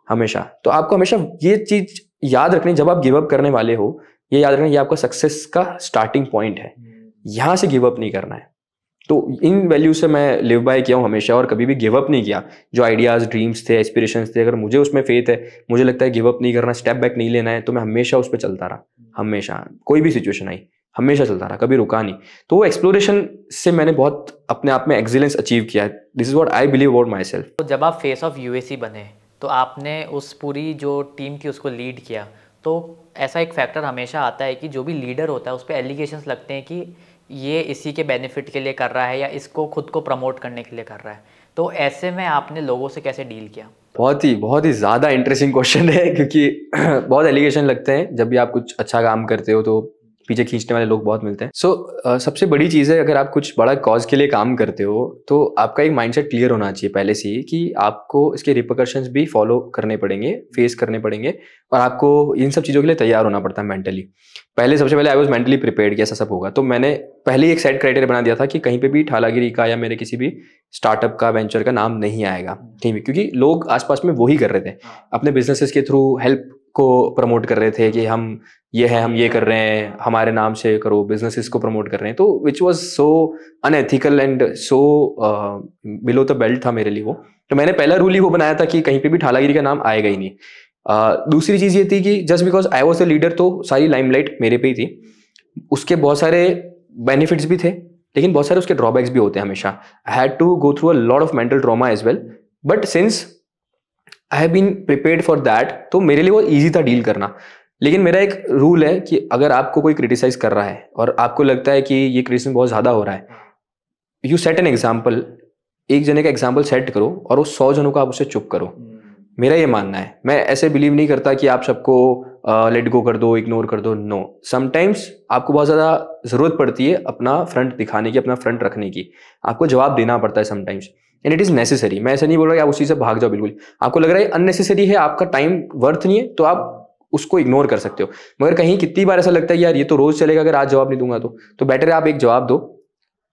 हमेशा। तो आपको हमेशा ये चीज याद रखनी, जब आप गिव अप करने वाले हो, ये याद रखना ये आपका सक्सेस का स्टार्टिंग पॉइंट है, यहां से गिव अप नहीं करना है। तो इन वैल्यू से मैं लिव बाय किया हूँ हमेशा, और कभी भी गिव अप नहीं किया। जो आइडियाज, ड्रीम्स थे, एस्पिरेशंस थे, अगर मुझे उसमें फेथ है, मुझे लगता है गिव अप नहीं करना, स्टेप बैक नहीं लेना है, तो मैं हमेशा उस पर चलता रहा। हमेशा कोई भी सिचुएशन आई हमेशा चलता रहा, कभी रुका नहीं। तो वो एक्सप्लोरेशन से मैंने बहुत अपने आप में एक्सीलेंस अचीव किया है। This is what I believe about my self. तो जब आप फेस ऑफ यूएसी बने तो आपने उस पूरी जो टीम थी उसको लीड किया, तो ऐसा एक फैक्टर हमेशा आता है कि जो भी लीडर होता है उस पर एलिगेशंस लगते हैं कि ये इसी के बेनिफिट के लिए कर रहा है या इसको खुद को प्रमोट करने के लिए कर रहा है। तो ऐसे में आपने लोगों से कैसे डील किया? बहुत ही ज़्यादा इंटरेस्टिंग क्वेश्चन है, क्योंकि बहुत एलिगेशन लगते हैं जब भी आप कुछ अच्छा काम करते हो, तो पीछे खींचने वाले लोग बहुत मिलते हैं। सबसे बड़ी चीज़ है, अगर आप कुछ बड़ा कॉज के लिए काम करते हो तो आपका एक माइंडसेट क्लियर होना चाहिए पहले से ही कि आपको इसके रिपरकशंस भी फॉलो करने पड़ेंगे, फेस करने पड़ेंगे, और आपको इन सब चीज़ों के लिए तैयार होना पड़ता है मेंटली। सबसे पहले आई वॉज मेंटली प्रिपेयर्ड कि ऐसा सब होगा। तो मैंने पहले ही एक सेट क्राइटेरिया बना दिया था कि कहीं पे भी ठालागिरी का या मेरे किसी भी स्टार्टअप का, वेंचर का नाम नहीं आएगा कहीं भी, क्योंकि लोग आसपास में वही कर रहे थे, अपने बिजनेसेस के थ्रू हेल्प को प्रमोट कर रहे थे कि हम ये कर रहे हैं, हमारे नाम से करो, बिजनेसेस को प्रमोट कर रहे हैं। तो which was so unethical and so below the belt था मेरे लिए वो। तो मैंने पहला रूल ही वो बनाया था कि कहीं पे भी ठालागिरी का नाम आएगा ही नहीं। दूसरी चीज ये थी कि just because I was the leader तो सारी लाइमलाइट मेरे पे ही थी। उसके बहुत सारे बेनिफिट्स भी थे, लेकिन बहुत सारे उसके ड्रॉबैक्स भी होते हैं हमेशा। I had to go through a lot of mental trauma as well, but since I have been prepared for that, तो मेरे लिए वो ईजी था डील करना। लेकिन मेरा एक रूल है कि अगर आपको कोई क्रिटिसाइज कर रहा है और आपको लगता है कि ये क्रिटिसिज्म बहुत ज़्यादा हो रहा है, यू सेट एन एग्जाम्पल, एक जने का एग्जाम्पल सेट करो और वो 100 जनों को आप उससे चुप करो। मेरा ये मानना है। मैं ऐसे बिलीव नहीं करता कि आप सबको लेट गो कर दो, इग्नोर कर दो। नो, समटाइम्स आपको बहुत ज़्यादा ज़रूरत पड़ती है अपना फ्रंट दिखाने की, अपना फ्रंट रखने की। आपको जवाब देना पड़ता है sometimes, and it is necessary. मैं ऐसा नहीं बोल रहा कि आप उसी से भाग जाओ बिल्कुल। आपको लग रहा है अननेसेसरी है, आपका टाइम वर्थ नहीं है, तो आप उसको इग्नोर कर सकते हो। मगर कहीं कितनी बार ऐसा लगता है यार ये तो रोज चलेगा, अगर आज जवाब नहीं दूंगा तो बेटर है आप एक जवाब दो,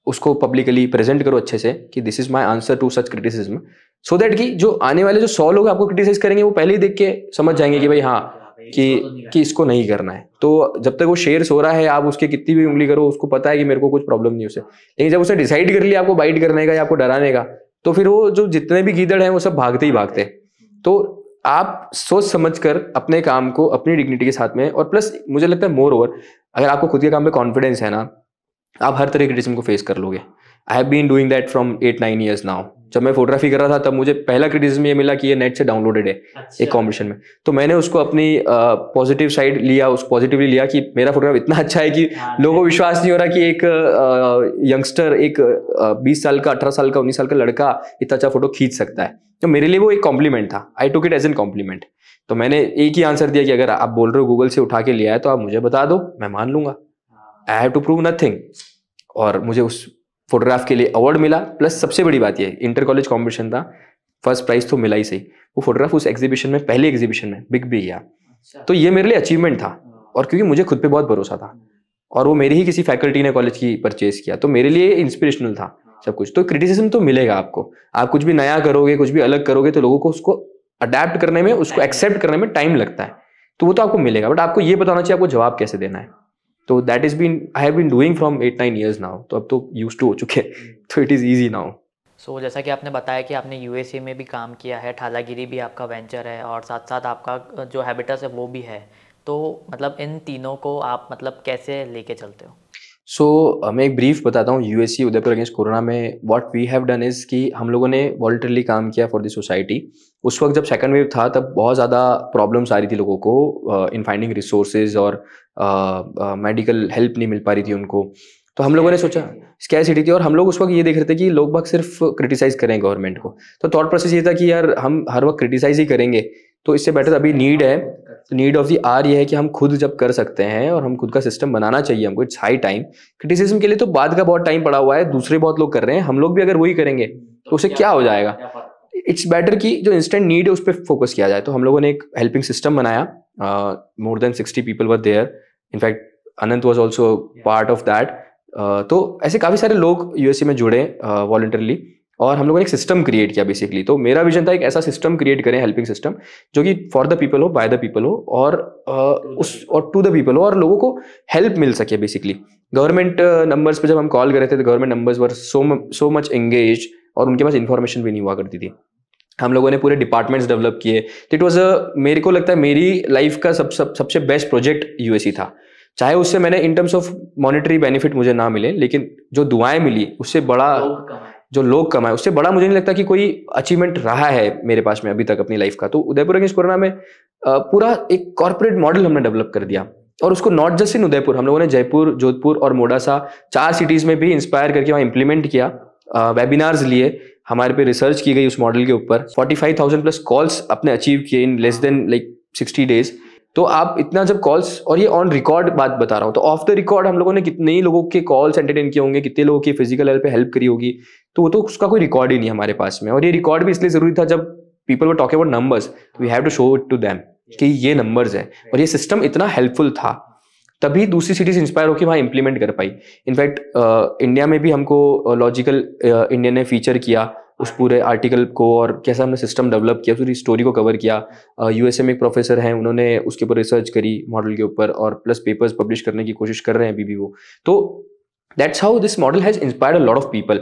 उसको पब्लिकली प्रेजेंट करो अच्छे से कि this is my answer to such criticism, so that कि जो आने वाले जो 100 लोग आपको क्रिटिसाइज करेंगे वो पहले ही देख के समझ जाएंगे कि भाई हाँ कि इसको नहीं करना है। तो जब तक वो शेयर्स हो रहा है, आप उसके कितनी भी उंगली करो, उसको पता है कि मेरे को कुछ प्रॉब्लम नहीं उसे। लेकिन जब उसे डिसाइड कर लिया आपको बाइट करने का या आपको डराने का, तो फिर वो जो जितने भी गीदड़ हैं वो सब भागते ही भागते। तो आप सोच समझकर अपने काम को अपनी डिग्निटी के साथ में, और प्लस मुझे लगता है मोर ओवर अगर आपको खुद के काम पे कॉन्फिडेंस है ना, आप हर तरह की क्रिटिसिज्म को फेस कर लोगे। I have been doing that from 8-9 years now. जब मैं फोटोग्राफी कर रहा था तब मुझे पहला क्रिटिसिज्म ये मिला कि ये नेट से डाउनलोडेड है एक कॉम्पिटिशन में, तो मैंने उसको अपनी पॉजिटिव साइड लिया, उसको पॉजिटिवली लिया कि मेरा फोटोग्राफ इतना अच्छा है कि लोगों को विश्वास नहीं हो रहा कि एक यंगस्टर, एक 20 साल का, 18 साल का, 19 साल का लड़का इतना अच्छा फोटो खींच सकता है। तो मेरे लिए वो एक कॉम्प्लीमेंट था, I took it as an compliment. तो मैंने एक ही आंसर दिया कि अगर आप बोल रहे हो गूगल से उठा के लिया है तो आप मुझे बता दो, मैं मान लूंगा। I have to prove nothing. और मुझे उस फोटोग्राफ के लिए अवार्ड मिला, प्लस सबसे बड़ी बात ये इंटर कॉलेज कॉम्पिटिशन था, फर्स्ट प्राइज तो मिला ही सही। वो फोटोग्राफ उस एग्जीबिशन में, पहले एग्जीबिशन में बिग भी गया, तो ये मेरे लिए अचीवमेंट था। और क्योंकि मुझे खुद पे बहुत भरोसा था और वो मेरे ही किसी फैकल्टी ने कॉलेज की परचेज किया, तो मेरे लिए इंस्पिरेशनल था सब कुछ। तो क्रिटिसिज्म तो मिलेगा आपको, आप कुछ भी नया करोगे, कुछ भी अलग करोगे तो लोगों को उसको अडेप्ट करने में, उसको एक्सेप्ट करने में टाइम लगता है, तो वो तो आपको मिलेगा। बट आपको ये बताना चाहिए आपको जवाब कैसे देना है। तो that is been I have been doing from 8-9 years now. तो अब तो यूज्ड टू हो चुके हैं, तो it is easy now. So जैसा कि आपने बताया कि आपने यूएसए में भी काम किया है, ठालागिरी भी आपका वेंचर है और साथ साथ आपका जो हैबिटस है वो भी है, तो मतलब इन तीनों को आप मतलब कैसे लेके चलते हो? सो मैं एक ब्रीफ बताता हूँ। यूएससी उदयपुर अगेंस्ट कोरोना में what we have done is कि हम लोगों ने वॉलंटरली काम किया फॉर द सोसाइटी। उस वक्त जब सेकंड वेव था तब बहुत ज़्यादा प्रॉब्लम्स आ रही थी लोगों को इन फाइंडिंग रिसोर्सेज, और मेडिकल हेल्प नहीं मिल पा रही थी उनको। तो हम लोगों ने सोचा, स्कैरसिटी थी, और हम लोग उस वक्त ये देख रहे थे कि लोग बाग सिर्फ क्रिटिसाइज करें गवर्नमेंट को। तो थॉट प्रोसेस ये था कि यार हम हर वक्त क्रिटिसाइज ही करेंगे तो इससे बेटर अभी नीड है, नीड ऑफ द आर ये है कि हम खुद जब कर सकते हैं और हम खुद का सिस्टम बनाना चाहिए हमको। It's high time. क्रिटिसिज्म के लिए तो बाद का बहुत टाइम पड़ा हुआ है, दूसरे बहुत लोग कर रहे हैं, हम लोग भी अगर वही करेंगे तो उससे क्या हो जाएगा। इट्स बेटर कि जो इंस्टेंट नीड है उस पर फोकस किया जाए। तो हम लोगों ने एक हेल्पिंग सिस्टम बनाया, more than 60 people were there, in fact Anant was also part of that. तो ऐसे काफ़ी सारे लोग यूएसए में जुड़े वॉलंटरली, और हम लोगों ने एक सिस्टम क्रिएट किया बेसिकली। तो मेरा विजन था एक ऐसा सिस्टम क्रिएट करें, हेल्पिंग सिस्टम, जो कि फॉर द पीपल हो, बाय द पीपल हो, और टू द पीपल हो, और लोगों को हेल्प मिल सके बेसिकली। गवर्नमेंट नंबर्स पे जब हम कॉल कर रहे थे तो government numbers were so much engage, और उनके पास इन्फॉर्मेशन भी नहीं हुआ करती थी। हम लोगों ने पूरे डिपार्टमेंट्स डेवलप किए। तो इट वॉज मेरे को लगता है मेरी लाइफ का सबसे बेस्ट प्रोजेक्ट यूएससी था। चाहे उससे मैंने इन टर्म्स ऑफ मॉनेटरी बेनिफिट मुझे ना मिले, लेकिन जो दुआएं मिली उससे बड़ा, जो लोग कमाए उससे बड़ा मुझे नहीं लगता कि कोई अचीवमेंट रहा है मेरे पास में अभी तक अपनी लाइफ का। तो उदयपुर अगेंस्ट कोरोना में पूरा एक कॉर्पोरेट मॉडल हमने डेवलप कर दिया, और उसको नॉट जस्ट इन उदयपुर, हम लोगों ने जयपुर, जोधपुर और मोडासा 4 cities में भी इंस्पायर करके वहाँ इंप्लीमेंट किया। वेबिनार्स लिए, हमारे पे रिसर्च की गई उस मॉडल के ऊपर। 45,000 प्लस कॉल्स अपने अचीव किए इन लेस देन 60 days। तो आप इतना जब कॉल्स, और ये ऑन रिकॉर्ड बात बता रहा हूँ, तो ऑफ द रिकॉर्ड हम लोगों ने कितने ही लोगों के कॉल्स एंटरटेन किए होंगे, कितने लोगों की फिजिकल लेवल पे हेल्प करी होगी, तो वो तो उसका कोई रिकॉर्ड ही नहीं हमारे पास में। और ये रिकॉर्ड भी इसलिए जरूरी था, जब people were talking about numbers, we have to show it to them कि ये नंबर्स है, और ये सिस्टम इतना हेल्पफुल था, तभी दूसरी सिटीज इंस्पायर होकर वहाँ इंप्लीमेंट कर पाई। इनफैक्ट इंडिया में भी हमको लॉजिकल इंडिया ने फीचर किया उस पूरे आर्टिकल को, और कैसा हमने सिस्टम डेवलप किया, पूरी स्टोरी को कवर किया। यूएसए में एक प्रोफेसर हैं, उन्होंने उसके ऊपर रिसर्च करी मॉडल के ऊपर, और प्लस पेपर्स पब्लिश करने की कोशिश कर रहे हैं अभी भी वो। तो that's how this model has inspired a lot of people.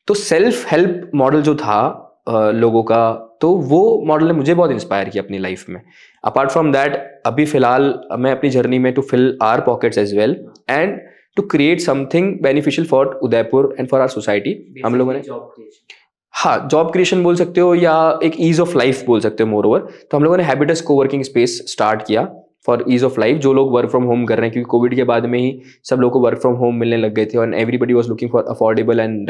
तो सेल्फ हेल्प मॉडल जो था लोगों का, तो वो मॉडल ने मुझे बहुत इंस्पायर किया अपनी लाइफ में। अपार्ट फ्रॉम दैट, अभी फिलहाल मैं अपनी जर्नी में to fill our pockets as well and to create something beneficial for Udaipur and for our society. हम लोगों ने हाँ, जॉब क्रिएशन बोल सकते हो या एक ईज ऑफ लाइफ बोल सकते हो मोर ओवर। तो हम लोगों ने हैबिटस कोवर्किंग स्पेस स्टार्ट किया फॉर ईज ऑफ लाइफ। जो लोग वर्क फ्रॉम होम कर रहे हैं, क्योंकि कोविड के बाद में ही सब लोगों को वर्क फ्रॉम होम मिलने लग गए थे, और everybody was looking for affordable and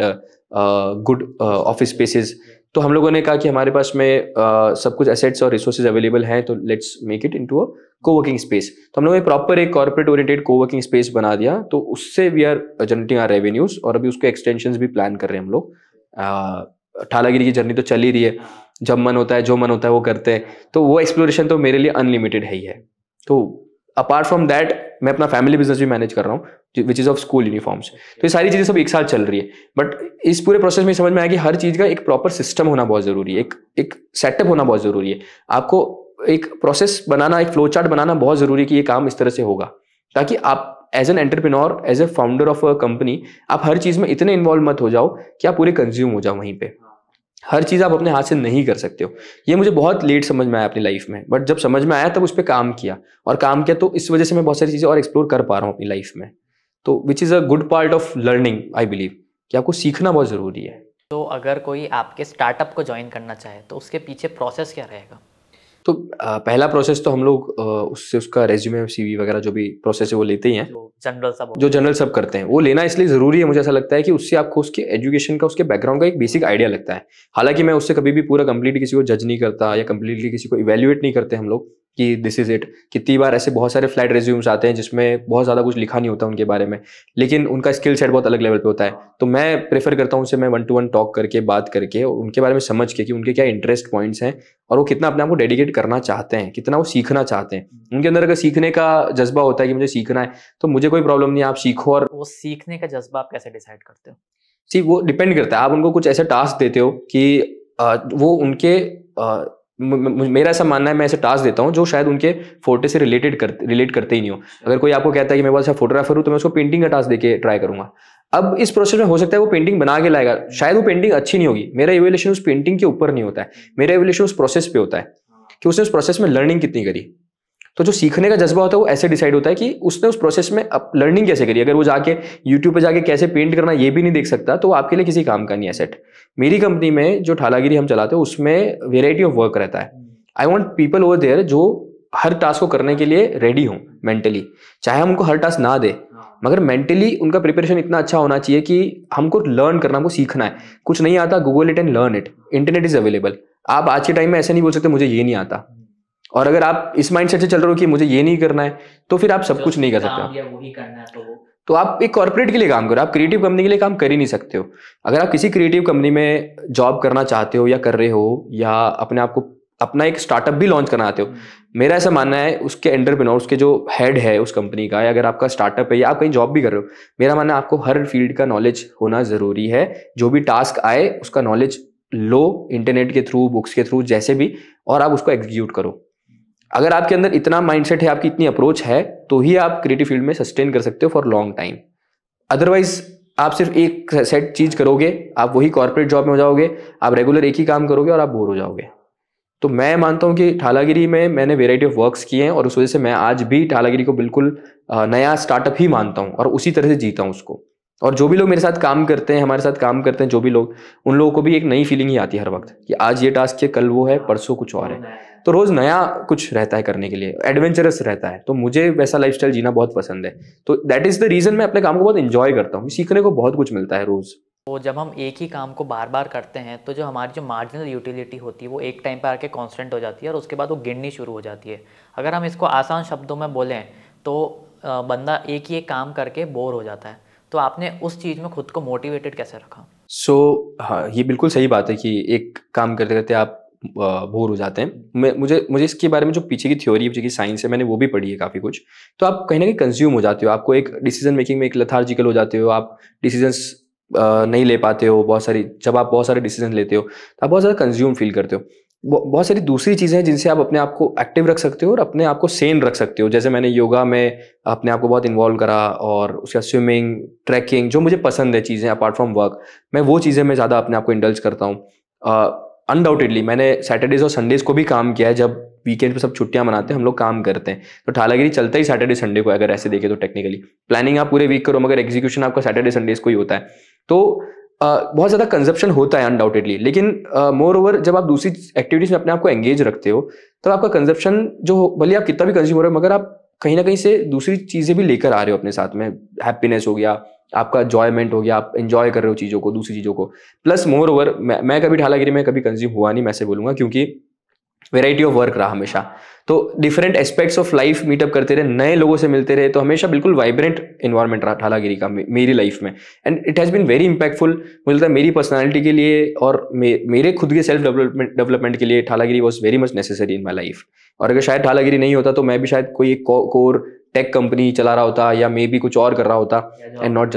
good office spaces. तो हम लोगों ने कहा कि हमारे पास में सब कुछ एसेट्स और रिसोर्सेज अवेलेबल हैं, तो let's make it into a coworking space. तो हम लोगों ने प्रॉपर एक कॉर्पोरेट ओरिएंटेड कोवर्किंग स्पेस बना दिया। तो उससे we are generating our revenues, और अभी उसके एक्सटेंशंस भी प्लान कर रहे हैं हम लोग। ठालागिरी की जर्नी तो चल ही रही है, जब मन होता है, जो मन होता है वो करते हैं, तो वो एक्सप्लोरेशन तो मेरे लिए अनलिमिटेड है ही है। तो अपार्ट फ्रॉम दैट, मैं अपना फैमिली बिजनेस भी मैनेज कर रहा हूँ, which is of school uniforms. तो ये सारी चीजें सब एक साथ चल रही है, बट इस पूरे प्रोसेस में समझ में आया कि हर चीज का एक प्रॉपर सिस्टम होना बहुत जरूरी है, एक सेटअप होना बहुत जरूरी है। आपको एक प्रोसेस बनाना, एक फ्लो चार्ट बनाना बहुत जरूरी है कि ये काम इस तरह से होगा, ताकि आप as an entrepreneur, as a founder of a company, आप हर चीज में इतने इन्वॉल्व मत हो जाओ कि आप पूरे कंज्यूम हो जाओ वहीं पे। हर चीज़ आप अपने हाथ से नहीं कर सकते हो। ये मुझे बहुत लेट समझ में आया अपनी लाइफ में, बट जब समझ में आया तब उस पर काम किया, और काम किया तो इस वजह से मैं बहुत सारी चीज़ें और एक्सप्लोर कर पा रहा हूँ अपनी लाइफ में। तो which is a good part of learning, I believe कि आपको सीखना बहुत ज़रूरी है। तो अगर कोई आपके स्टार्टअप को ज्वाइन करना चाहे तो उसके पीछे प्रोसेस क्या रहेगा? तो पहला प्रोसेस तो हम लोग उससे उसका रेज्यूमे, CV वगैरह जो भी प्रोसेस है वो लेते ही हैं, जो जनरल सब करते हैं। वो लेना इसलिए ज़रूरी है, मुझे ऐसा लगता है कि उससे आपको उसके एजुकेशन का, उसके बैकग्राउंड का एक बेसिक आइडिया लगता है। हालांकि मैं उससे कभी भी पूरा कंप्लीटली किसी को जज नहीं करता या कंप्लीटली किसी को इवेल्युएट नहीं करते हम लोग कि दिस इज इट। कितनी बार ऐसे बहुत सारे फ्लैट रेज्यूम्स आते हैं जिसमें बहुत ज़्यादा कुछ लिखा नहीं होता उनके बारे में, लेकिन उनका स्किल सेट बहुत अलग लेवल पे होता है। तो मैं प्रेफर करता हूँ उनसे मैं 1-to-1 टॉक करके, बात करके, और उनके बारे में समझ के कि उनके क्या इंटरेस्ट पॉइंट्स हैं और वो कितना अपने आप को डेडिकेट करना चाहते हैं, कितना वो सीखना चाहते हैं। उनके अंदर अगर सीखने का जज्बा होता है कि मुझे सीखना है, तो मुझे कोई प्रॉब्लम नहीं है, आप सीखो। और वो सीखने का जज्बा आप कैसे डिसाइड करते हो? वो डिपेंड करता है। आप उनको कुछ ऐसे टास्क देते हो कि वो उनके मेरा ऐसा मानना है, मैं ऐसे टास्क देता हूँ जो शायद उनके फोटो से रिलेट करते ही नहीं हो। अगर कोई आपको कहता है कि मैं बहुत अच्छा फोटोग्राफर हूँ, तो मैं उसको पेंटिंग का टास्क देके ट्राई करूंगा। अब इस प्रोसेस में हो सकता है वो पेंटिंग बना के लाएगा, शायद वो पेंटिंग अच्छी नहीं होगी। मेरा इवैल्यूएशन उस पेंटिंग के ऊपर नहीं होता है, मेरा इवैल्यूएशन उस प्रोसेस पे होता है कि उसने उस प्रोसेस में लर्निंग कितनी करी। तो जो सीखने का जज्बा होता है वो ऐसे डिसाइड होता है कि उसने उस प्रोसेस में लर्निंग कैसे करी। अगर वो जाके यूट्यूब पे जाके कैसे पेंट करना ये भी नहीं देख सकता, तो वो आपके लिए किसी काम का नहीं है सेट। मेरी कंपनी में जो ठालागिरी हम चलाते हैं उसमें वेराइटी ऑफ वर्क रहता है। I want people over there जो हर टास्क को करने के लिए रेडी हों मेंटली। चाहे हम उनको हर टास्क ना दे, मगर मेंटली उनका प्रिपरेशन इतना अच्छा होना चाहिए कि हमको लर्न करना, हमको सीखना है। कुछ नहीं आता, Google it and learn it, internet is available. आप आज के टाइम में ऐसे नहीं बोल सकते मुझे ये नहीं आता। और अगर आप इस माइंडसेट से चल रहे हो कि मुझे ये नहीं करना है, तो फिर आप सब कुछ नहीं कर सकते। वही करना है तो आप एक कॉर्पोरेट के लिए काम करो, आप क्रिएटिव कंपनी के लिए काम कर ही नहीं सकते हो। अगर आप किसी क्रिएटिव कंपनी में जॉब करना चाहते हो या कर रहे हो, या अपने आप को अपना एक स्टार्टअप भी लॉन्च करना चाहते हो, मेरा ऐसा मानना है उसके एंटरप्रेन्योर, उसके जो हेड है उस कंपनी का, या अगर आपका स्टार्टअप है या आप कहीं जॉब भी कर रहे हो, मेरा मानना है आपको हर फील्ड का नॉलेज होना जरूरी है। जो भी टास्क आए उसका नॉलेज लो, इंटरनेट के थ्रू, बुक्स के थ्रू, जैसे भी, और आप उसको एग्जीक्यूट करो। अगर आपके अंदर इतना माइंडसेट है, आपकी इतनी अप्रोच है, तो ही आप क्रिएटिव फील्ड में सस्टेन कर सकते हो फॉर लॉन्ग टाइम। अदरवाइज आप सिर्फ एक सेट चीज करोगे, आप वही कॉर्पोरेट जॉब में हो जाओगे, आप रेगुलर एक ही काम करोगे और आप बोर हो जाओगे। तो मैं मानता हूँ कि ठालागिरी में मैंने वेराइटी ऑफ वर्क्स किए हैं, और उस वजह से मैं आज भी ठालागिरी को बिल्कुल नया स्टार्टअप ही मानता हूँ और उसी तरह से जीता हूँ उसको। और जो भी लोग मेरे साथ काम करते हैं, हमारे साथ काम करते हैं जो भी लोग, उन लोगों को भी एक नई फीलिंग ही आती है हर वक्त कि आज ये टास्क है, कल वो है, परसों कुछ और है। तो रोज नया कुछ रहता है करने के लिए, एडवेंचरस रहता है। तो मुझे वैसा लाइफस्टाइल जीना बहुत पसंद है। तो दैट इज द रीजन मैं अपने काम को बहुत इंजॉय करता हूँ। सीखने को बहुत कुछ मिलता है रोज। तो जब हम एक ही काम को बार बार करते हैं तो जो हमारी जो मार्जिनल यूटिलिटी होती है वो एक टाइम पर आके कांस्टेंट हो जाती है और उसके बाद वो गिरनी शुरू हो जाती है। अगर हम इसको आसान शब्दों में बोलें तो बंदा एक ही एक काम करके बोर हो जाता है। तो आपने उस चीज़ में खुद को मोटिवेटेड कैसे रखा? हाँ, ये बिल्कुल सही बात है कि एक काम करते करते आप बोर हो जाते हैं। मुझे इसके बारे में जो पीछे की थ्योरी है, साइंस है, मैंने वो भी पढ़ी है काफ़ी कुछ। तो आप कहीं ना कहीं कंज्यूम हो जाते हो, आपको एक डिसीजन मेकिंग में एक लथार्जिकल हो जाते हो, आप डिसीजंस नहीं ले पाते हो। जब आप बहुत सारे डिसीजन लेते हो तो आप बहुत ज़्यादा कंज्यूम फील करते हो। बहुत सारी दूसरी चीज़ें हैं जिनसे आप अपने आप को एक्टिव रख सकते हो और अपने आप को सेन रख सकते हो। जैसे मैंने योगा में अपने आप को बहुत इन्वॉल्व करा, और उसका स्विमिंग, ट्रैकिंग, जो मुझे पसंद है चीज़ें अपार्ट फ्रॉम वर्क, मैं वो चीज़ें मैं ज़्यादा अपने आप को इंडल्ज करता हूँ। अनडाउटेडली मैंने सैटरडेज और संडेज को भी काम किया है। जब वीकेंड पे सब छुट्टियां मनाते हैं, हम लोग काम करते हैं। तो ठालागिरी चलता ही सैटरडे संडे को, अगर ऐसे देखें तो टेक्निकली प्लानिंग आप पूरे वीक करो, मगर एग्जीक्यूशन आपका सैटरडे संडेज को ही होता है। तो बहुत ज़्यादा कंजप्शन होता है अनडाउटेडली, लेकिन मोर ओवर जब आप दूसरी एक्टिविटीज में अपने आप को एंगेज रखते हो, तब आपका कंजप्शन जो, भले आप कितना भी कंज्यूम हो रहे हो, मगर आप कहीं ना कहीं से दूसरी चीज़ें भी लेकर आ रहे हो अपने साथ में। हैप्पीनेस हो गया, आपका जॉयमेंट हो गया, आप एंजॉय कर रहे हो चीज़ों को, दूसरी चीज़ों को। प्लस मोर ओवर मैं कभी ठालागिरी में कभी कंज्यूम हुआ नहीं, मैं से बोलूँगा, क्योंकि वेराइटी ऑफ वर्क रहा हमेशा। तो different aspects of life meetup करते रहे, नए लोगों से मिलते रहे, तो हमेशा बिल्कुल वाइब्रेंट इन्वायरमेंट रहा ठालागिरी का मेरी लाइफ में। And it has been very impactful. मुझे लगता है मेरी पर्सनैलिटी के लिए और मेरे खुद के सेल्फ डेवलपमेंट के लिए Thalagiri was very much necessary in my life. और अगर शायद ठालागिरी नहीं होता तो मैं भी शायद कोई एक कोर टेक कंपनी चला रहा होता, या मे बी कुछ और कर रहा होता, and not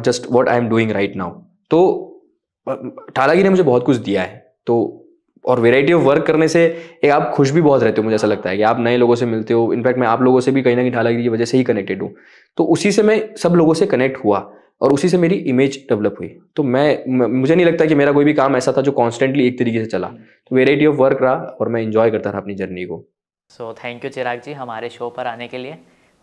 just what I am doing right now. तो ठालागिरी ने मुझे बहुत कुछ दिया है। तो और वेराइटी ऑफ वर्क करने से एक आप खुश भी बहुत रहते हो। मुझे ऐसा लगता है कि आप नए लोगों से मिलते हो। इनफैक्ट मैं आप लोगों से भी कहीं ना कहीं ठालागिरी की वजह से ही कनेक्टेड हूँ। तो उसी से मैं सब लोगों से कनेक्ट हुआ। और उसी से मेरी इमेज डेवलप हुई। तो मुझे नहीं लगता कि मेरा कोई भी काम ऐसा था जो कॉन्स्टेंटली एक तरीके से चला। तो वेराइटी ऑफ वर्क रहा और मैं इंजॉय करता रहा अपनी जर्नी को। सो थैंक यू चिराग जी हमारे शो पर आने के लिए,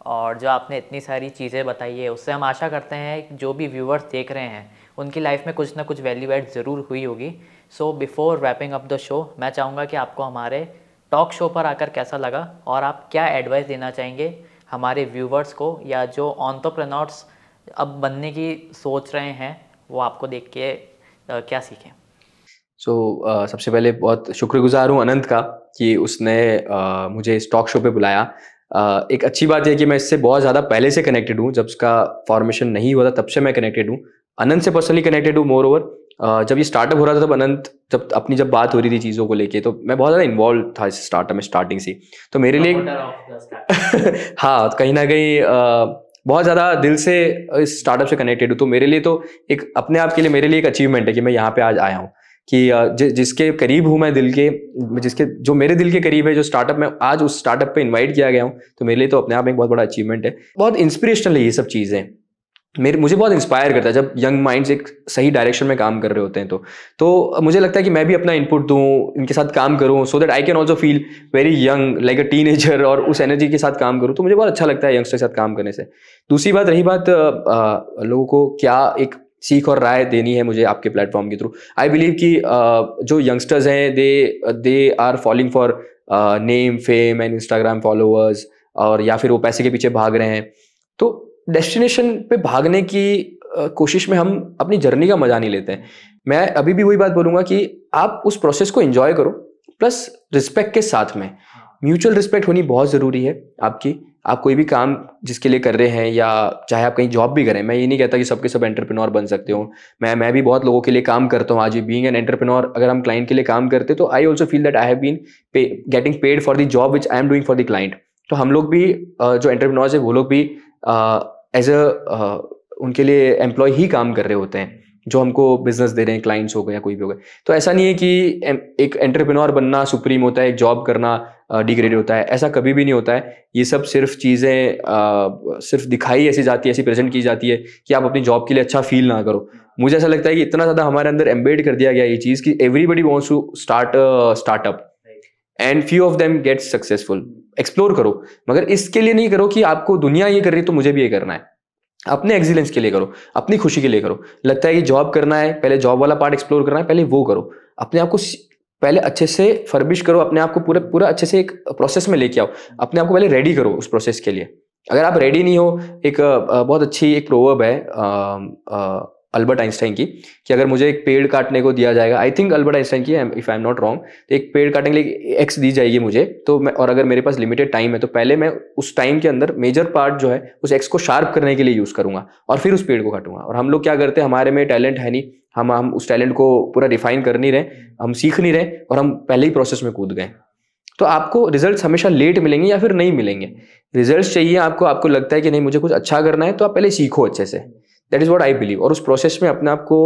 और जो आपने इतनी सारी चीज़ें बताई है उससे हम आशा करते हैं जो भी व्यूअर्स देख रहे हैं उनकी लाइफ में कुछ ना कुछ वैल्यू एड ज़रूर हुई होगी। So before wrapping up the show, मैं चाहूँगा कि आपको हमारे टॉक शो पर आकर कैसा लगा और आप क्या एडवाइस देना चाहेंगे हमारे व्यूवर्स को, या जो एंटरप्रेन्योर्स अब बनने की सोच रहे हैं वो आपको देख के क्या सीखें। सबसे पहले बहुत शुक्रगुजार हूँ अनंत का कि उसने मुझे इस टॉक शो पे बुलाया। एक अच्छी बात है कि मैं इससे बहुत ज़्यादा पहले से कनेक्टेड हूँ, जब उसका फॉर्मेशन नहीं हुआ था तब से मैं कनेक्टेड हूँ। अनंत से पर्सनली कनेक्टेड हूँ। मोर ओवर जब ये स्टार्टअप हो रहा था तब अनंत जब बात हो रही थी चीज़ों को लेके, तो मैं बहुत ज़्यादा इन्वॉल्व था इस स्टार्टअप में स्टार्टिंग से। तो मेरे लिए हाँ, कहीं ना कहीं बहुत ज़्यादा दिल से इस स्टार्टअप से कनेक्टेड हूँ। तो मेरे लिए तो एक अपने आप के लिए मेरे लिए एक अचीवमेंट है कि मैं यहाँ पे आज आया हूँ, कि जिसके करीब हूँ मैं दिल के, जो मेरे दिल के करीब है, जो स्टार्टअप में आज उस स्टार्टअप पे इनवाइट किया गया हूँ, तो मेरे लिए तो अपने आप में एक बहुत बड़ा अचीवमेंट है। बहुत इंस्पिरेशनल है ये सब चीज़ें। मुझे बहुत इंस्पायर करता है जब यंग माइंड्स एक सही डायरेक्शन में काम कर रहे होते हैं। तो मुझे लगता है कि मैं भी अपना इनपुट दूँ, इनके साथ काम करूँ, सो that I can also feel very young like a teenager, और उस एनर्जी के साथ काम करूँ। तो मुझे बहुत अच्छा लगता है यंगस्टर के साथ काम करने से। दूसरी बात रही बात लोगों को क्या एक सीख और राय देनी है मुझे आपके प्लेटफॉर्म के थ्रू। आई बिलीव कि जो यंगस्टर्स हैं they are following for name, fame and Instagram followers, और या फिर वो पैसे के पीछे भाग रहे हैं। तो डेस्टिनेशन पे भागने की कोशिश में हम अपनी जर्नी का मजा नहीं लेते हैं। मैं अभी भी वही बात बोलूंगा कि आप उस प्रोसेस को एंजॉय करो, प्लस रिस्पेक्ट के साथ में। म्यूचुअल रिस्पेक्ट होनी बहुत ज़रूरी है आपकी। आप कोई भी काम जिसके लिए कर रहे हैं, या चाहे आप कहीं जॉब भी करें, मैं ये नहीं कहता कि सबके सब एंटरप्रेन्योर बन सकते हो। मैं भी बहुत लोगों के लिए काम करता हूँ आज भी। बीइंग एन एंटरप्रेन्योर, अगर हम क्लाइंट के लिए काम करते तो I also feel that I have been getting paid for the job which I am doing for the client. तो हम लोग भी जो एंटरप्रेन्योर्स है वो लोग भी एज उनके लिए एम्प्लॉय ही काम कर रहे होते हैं, जो हमको बिजनेस दे रहे हैं, क्लाइंट्स हो गए या कोई भी हो गए। तो ऐसा नहीं है कि एक एंटरप्रेन्योर बनना सुप्रीम होता है, एक जॉब करना डिग्रेडेड होता है, ऐसा कभी भी नहीं होता है। ये सब सिर्फ चीज़ें सिर्फ दिखाई ऐसी जाती है, ऐसी प्रेजेंट की जाती है कि आप अपनी जॉब के लिए अच्छा फील ना करो। मुझे ऐसा लगता है कि इतना ज़्यादा हमारे अंदर एम्बेड कर दिया गया ये चीज़ कि everybody wants to start startup and few of them get successful. Explore करो, मगर इसके लिए नहीं करो कि आपको दुनिया ये कर रही है तो मुझे भी ये करना है। अपने एक्सीलेंस के लिए करो, अपनी खुशी के लिए करो। लगता है कि जॉब करना है, पहले जॉब वाला पार्ट एक्सप्लोर करना है, पहले वो करो। अपने आप को पहले अच्छे से फर्बिश करो, अपने आप को पूरा अच्छे से एक प्रोसेस में लेके आओ। अपने आप को पहले रेडी करो उस प्रोसेस के लिए। अगर आप रेडी नहीं हो, एक बहुत अच्छी एक प्रोवर्ब है अल्बर्ट आइंस्टाइन की, कि अगर मुझे एक पेड़ काटने को दिया जाएगा, आई थिंक अल्बर्ट आइंस्टाइन की, if I am not wrong, तो एक पेड़ काटने के लिए एक्स दी जाएगी मुझे, तो मैं, और अगर मेरे पास लिमिटेड टाइम है, तो पहले मैं उस टाइम के अंदर मेजर पार्ट जो है उस एक्स को शार्प करने के लिए यूज करूंगा, और फिर उस पेड़ को काटूंगा। और हम लोग क्या करते हैं, हमारे में टैलेंट है नहीं, हम उस टैलेंट को पूरा रिफाइन कर नहीं रहे, हम सीख नहीं रहे, और हम पहले ही प्रोसेस में कूद गए। तो आपको रिजल्ट्स हमेशा लेट मिलेंगे या फिर नहीं मिलेंगे। रिजल्ट्स चाहिए आपको लगता है कि नहीं मुझे कुछ अच्छा करना है, तो आप पहले सीखो अच्छे से। That is what I believe, और उस प्रोसेस में अपने आप को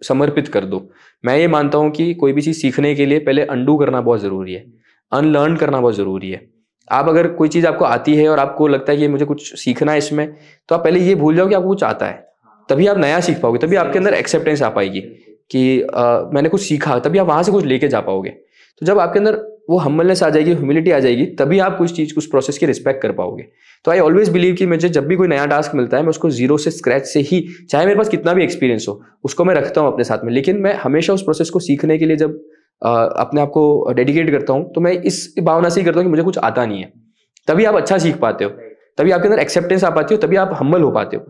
समर्पित कर दो। मैं ये मानता हूँ कि कोई भी चीज़ सीखने के लिए पहले अनडू करना बहुत ज़रूरी है, अनलर्न करना बहुत ज़रूरी है। आप अगर कोई चीज़ आपको आती है और आपको लगता है कि मुझे कुछ सीखना है इसमें, तो आप पहले ये भूल जाओ कि आपको कुछ आता है, तभी आप नया सीख पाओगे, तभी आपके अंदर एक्सेप्टेंस आ पाएगी कि मैंने कुछ सीखा, तभी आप वहाँ से कुछ लेके जा पाओगे। तो जब आपके अंदर वो हम्बलनेस आ जाएगी, ह्यूमिलिटी आ जाएगी, तभी आप कुछ चीज़, कुछ प्रोसेस की रिस्पेक्ट कर पाओगे। तो आई ऑलवेज बिलीव कि मुझे जब भी कोई नया टास्क मिलता है, मैं उसको जीरो से स्क्रैच से ही, चाहे मेरे पास कितना भी एक्सपीरियंस हो, उसको मैं रखता हूँ अपने साथ में। लेकिन मैं हमेशा उस प्रोसेस को सीखने के लिए जब अपने आप को डेडिकेट करता हूँ, तो मैं इस भावना से ही करता हूँ कि मुझे कुछ आता नहीं है। तभी आप अच्छा सीख पाते हो, तभी आपके अंदर एक्सेप्टेंस आ पाती हो, तभी आप हम्बल हो पाते हो।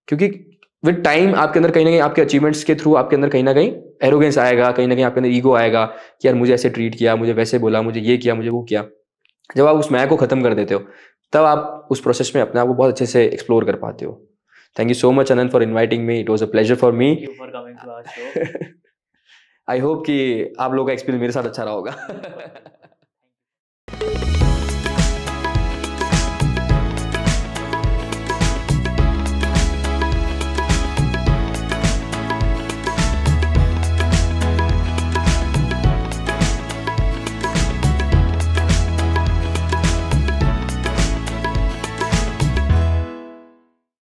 क्योंकि विद टाइम आपके अंदर कहीं ना कहीं, आपके अचीवमेंट्स के थ्रू आपके अंदर कहीं ना कहीं एरोगेंस आएगा, कहीं ना कहीं आपके अंदर ईगो आएगा कि यार मुझे ऐसे ट्रीट किया, मुझे वैसे बोला, मुझे ये किया, मुझे वो किया। जब आप उस मैं को खत्म कर देते हो, तब आप उस प्रोसेस में अपने आप को बहुत अच्छे से एक्सप्लोर कर पाते हो। Thank you so much Anant for inviting me, it was a pleasure for me. I hope कि आप लोगों का एक्सपीरियंस मेरे साथ अच्छा रहा होगा।